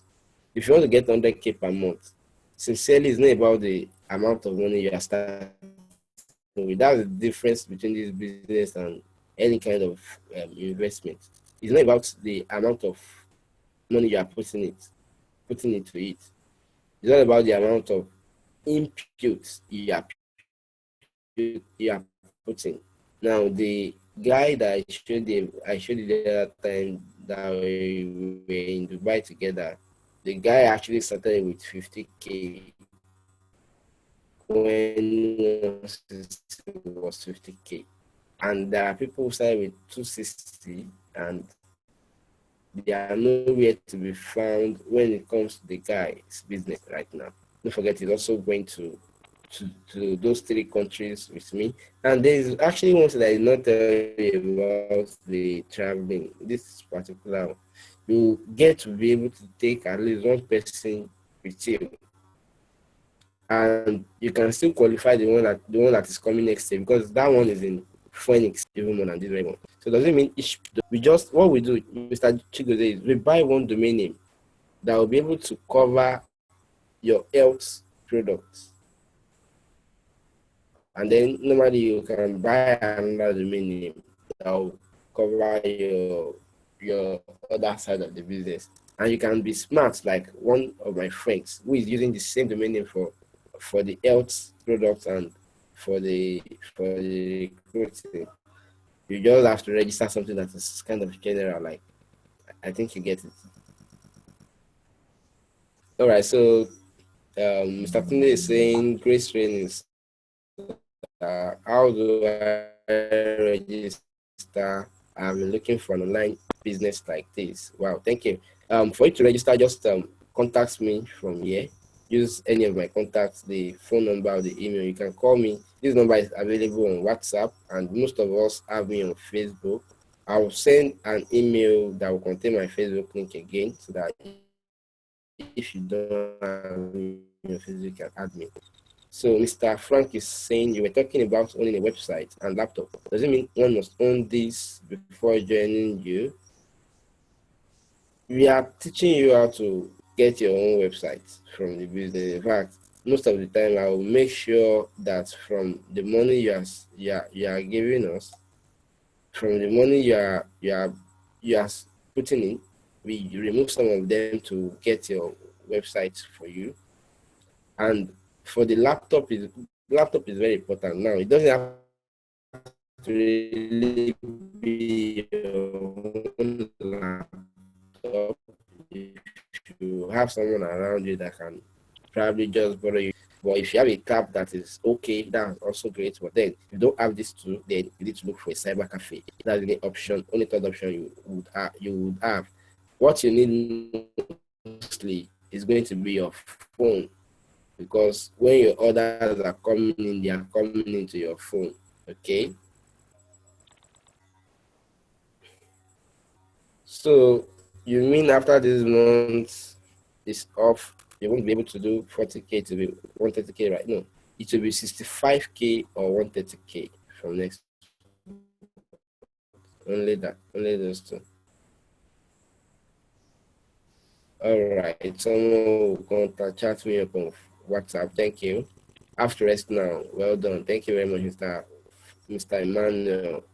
If you want to get 100K per month, sincerely, it's not about the amount of money you are starting with. That's the difference between this business and any kind of investment. It's not about the amount of money you are putting into it. It's not about the amount of input you are putting. Now, the guy that I showed you the other time that we were in Dubai together, the guy actually started with 50K when it was 50K. And there are people who started with 260, and they are nowhere to be found when it comes to the guy's business right now. Don't forget, he's also going to to those 3 countries with me. And there's actually one that is not about the traveling. This particular one, you get to be able to take at least one person with you, and you can still qualify the one that is coming next year, because that one is in Phoenix even more than this one. So does it mean we just what we do, Mr. Chigoze, is we buy one domain name that will be able to cover your health products. And then normally you can buy another domain name that will cover your other side of the business. And you can be smart like one of my friends who is using the same domain name for the health products and for the recruiting. You just have to register something that is kind of general, like I think you get it. All right, so Mr. Tunde is saying grace trainings. How do I register? I'm looking for an online business like this. Wow, thank you. For you to register, just contact me from here. Use any of my contacts, the phone number or the email. You can call me. This number is available on WhatsApp, and most of us have me on Facebook. I will send an email that will contain my Facebook link again, so that if you don't have me on Facebook, you can add me. So Mr. Frank is saying you were talking about owning a website and laptop. Does it mean one must own this before joining you? We are teaching you how to get your own website from the business. In fact, most of the time I will make sure that from the money you are giving us, from the money you are putting in, we remove some of them to get your website for you. And for the laptop is very important. Now it doesn't have to really be your own laptop. If you have someone around you that can probably just borrow you. But if you have a tab that is okay, that's also great. But then if you don't have this tool, then you need to look for a cyber cafe. That's the option, only third option you would have. What you need mostly is going to be your phone, because when your orders are coming in, they are coming into your phone. Okay. So you mean after this month is off, you won't be able to do 40K to be 130K, right? No, it will be 65K or 130K from next. Only that, only those two. All right, someone will contact chat me up on WhatsApp. Thank you. After rest now. Well done. Thank you very much, Mr. Emmanuel.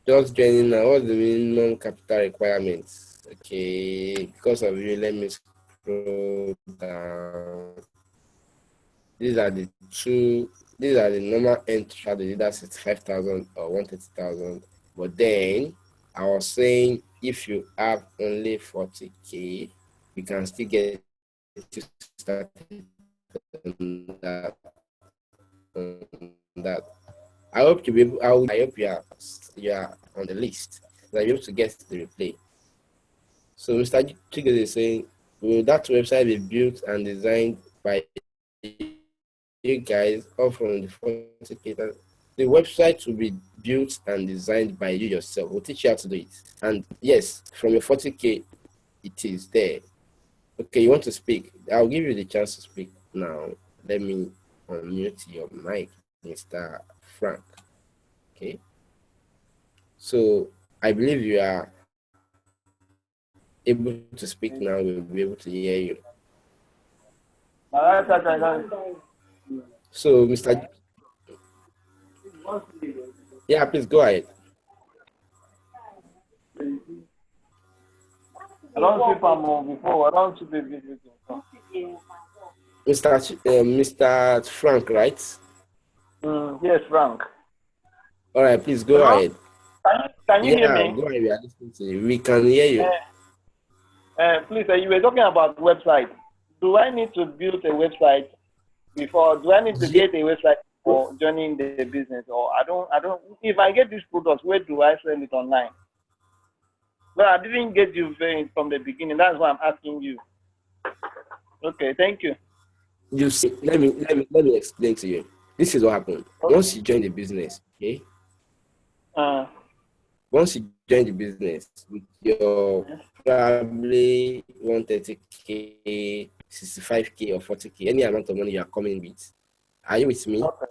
Just joining now. What's the minimum capital requirements? Okay, because of you, let me scroll down. These are the normal entry strategy. That's 65,000 or 130,000. But then I was saying if you have only 40K, we can still get you started on that. I hope you be able, I hope you are on the list. So you're able to get the replay. So Mr. Chigos is saying, will that website be built and designed by you guys or from the 40K? The website will be built and designed by you yourself. We'll teach you how to do it. And yes, from your 40K, it is there. Okay, you want to speak? I'll give you the chance to speak now. Let me unmute your mic, Mr. Frank. Okay. So I believe you are able to speak now. We'll be able to hear you. So, Mr. Yeah, please go ahead. I don't see Pamo before. I don't see baby. Mr. Frank, right? Yes, Frank. All right, please go ahead. Can you hear me? Go ahead. We are listening to you. We can hear you. Please, you were talking about website. Do I need to build a website before? Do I need to get a website for joining the business? Or I don't. If I get this product, where do I sell it online? Well, I didn't get you from the beginning. That's why I'm asking you. Okay, thank you. You see, let me explain to you. This is what happened. Once you join the business, okay? Uh, Once you join the business with your probably 130K, 65K or 40K, any amount of money you are coming with. Are you with me? okay.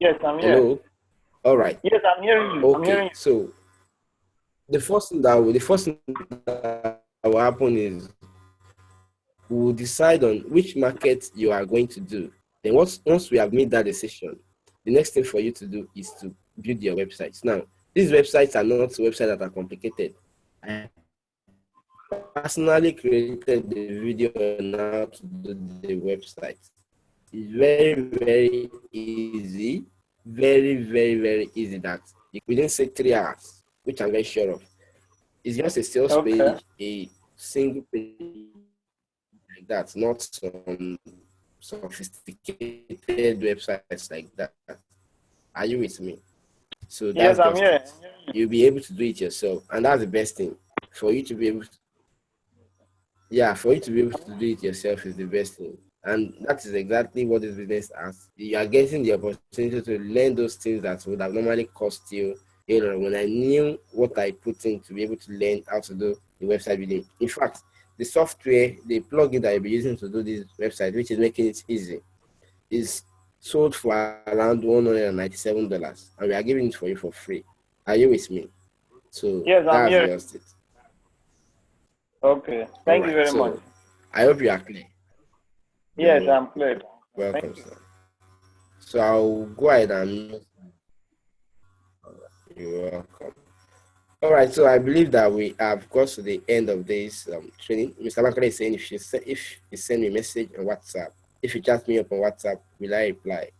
Yes, I'm here. Hello? All right. Yes, I'm hearing you. I'm hearing Okay. you. So the first thing that will happen is we will decide on which market you are going to do. Then once we have made that decision, the next thing for you to do is to build your websites. Now, these websites are not websites that are complicated. I personally created the video on how to do the website. It's very, very easy. Very, very, very easy that within say 3 hours, which I'm very sure of. It's just a sales Okay. page, a single page like that, not some sophisticated websites like that. Are you with me? So Yes, that's I'm just here. it. You'll be able to do it yourself, and that's the best thing for you to be able to. Yeah, for you to be able to do it yourself is the best thing, and that is exactly what this business has. You are getting the opportunity to learn those things that would have normally cost you. You know, when I knew what I put in to be able to learn how to do the website building. In fact, the software, the plugin that you'll be using to do this website, which is making it easy, is sold for around $197, and we are giving it for you for free. Are you with me? So Yes, I'm that's here. just it. Okay. All Thank you right. very much. So I hope you are clear. Yes, You're I'm clear. Thank welcome, you. sir. So I'll go ahead and you're welcome. All right. So I believe that we have got to the end of this training. Mr. Bankole is saying if you send me a message on WhatsApp, if you chat me up on WhatsApp, will I reply?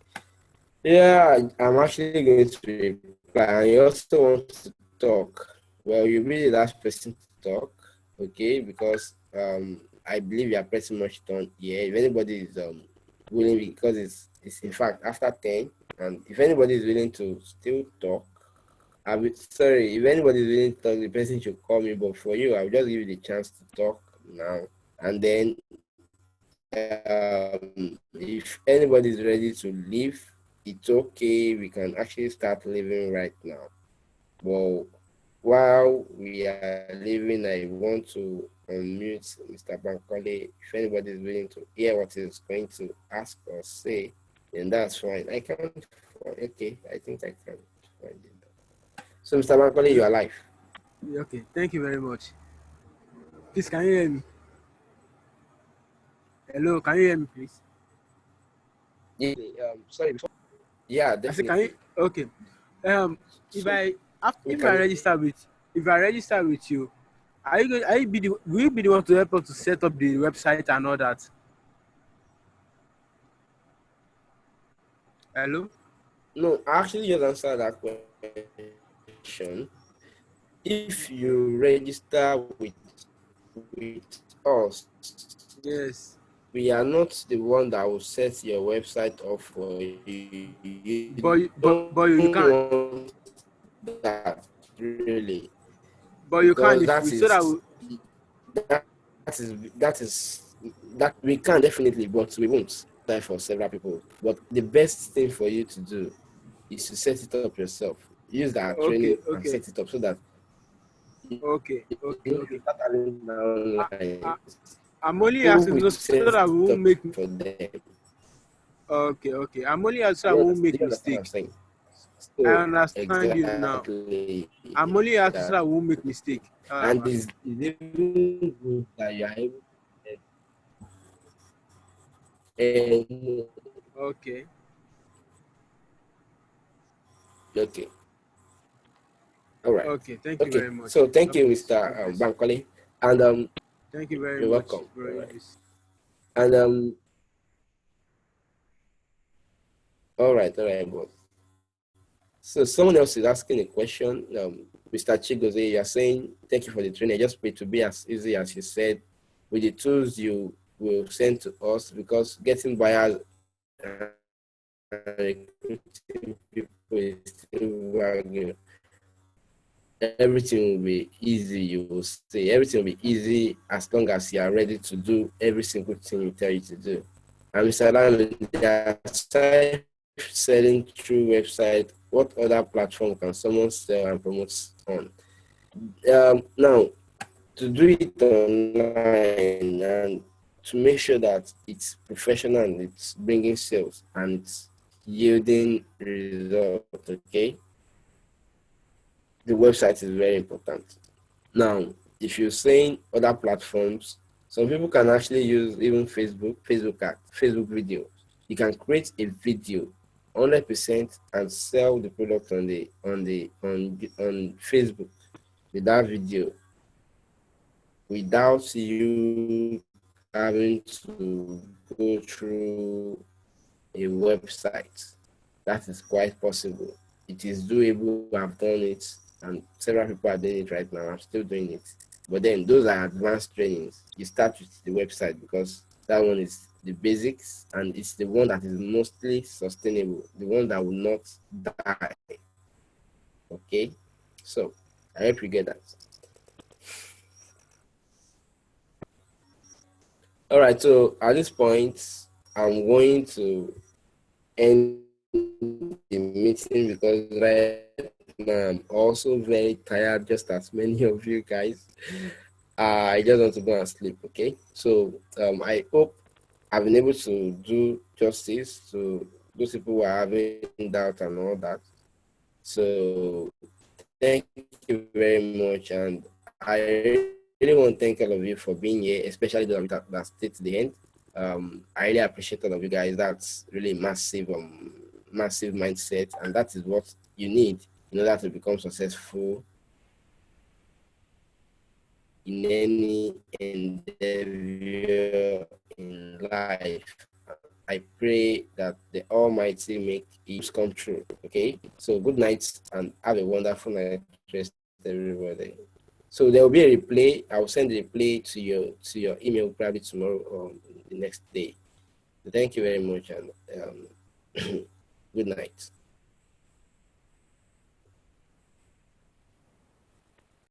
Yeah, I'm actually going to reply. And you also want to talk. Well, you'll be the last person to talk, okay? Because I believe you are pretty much done here. If anybody is willing, because it's in fact after 10, and if anybody is willing to still talk, I will sorry, if anybody is willing to talk, the person should call me. But for you, I'll just give you the chance to talk now. And then if anybody is ready to leave, it's okay. We can actually start living right now. Well, while we are living, I want to unmute Mr. Bankole. If anybody is willing to hear what he's going to ask or say, then that's fine. I can't. Okay, I think I can find it. So, Mr. Bankole, you are live. Okay, thank you very much. Please, can you hear me? Hello, can you hear me, please? Yeah, sorry. Yeah, I said, can you? definitely. Okay. Um, if So we if I can. register with you, are you be the will you be the one to help us to set up the website and all that? Hello. No, I actually just answered that question. If you register with us, Yes, we are not the one that will set your website up for you. but You don't you can't. want that really, But you can because if we so that we, that that we can definitely, but we won't die for several people. But the best thing for you to do is to set it up yourself. Use that okay, training and set it up so that you okay. start having I, online. I, I'm only People asking will no, so set that we it won't up make. for them. Okay. I'm only asking so that we won't Do make you understand what I'm mistake. saying? I So understand you now. exactly, I'm only asking so that we won't make exactly. mistake. All I'm And asking. it's even good that you are able to Okay. okay. All right. Okay. Thank you Okay. very much. So thank God you, bless. Mr. God bless. Bankole. And Thank you very you're much, welcome. All bro. right. And all right, boss. So someone else is asking a question. Mr. Chigoze, you're saying thank you for the training. Just pray to be as easy as you said with the tools you will send to us, because getting buyers and recruiting people is still very good. Everything will be easy, you will say. Everything will be easy as long as you are ready to do every single thing we tell you to do. And Mr. Lalo, aside selling through website, what other platform can someone sell and promote on? Now, to do it online and to make sure that it's professional and it's bringing sales and it's yielding results, okay? The website is very important. Now, if you're saying other platforms, some people can actually use even Facebook video. You can create a video 100% and sell the product on Facebook with that video without you having to go through a website. That is quite possible. It is doable. I've done it, and several people are doing it right now. I'm still doing it. But then those are advanced trainings. You start with the website because that one is the basics and it's the one that is mostly sustainable, the one that will not die. Okay, so I hope you get that. All right, so at this point, I'm going to end the meeting because right now I'm also very tired, just as many of you guys. I just want to go and sleep, okay? So I hope I've been able to do justice to those people who are having doubt and all that. So thank you very much, and I really want to thank all of you for being here, especially those that stayed to the end. I really appreciate all of you guys. That's really massive, massive mindset, and that is what you need in order to become successful in any endeavor in life. I pray that the Almighty make it come true. Okay, so good night and have a wonderful night, rest everybody. So there will be a replay. I will send the replay to your email probably tomorrow or the next day. So thank you very much and good night.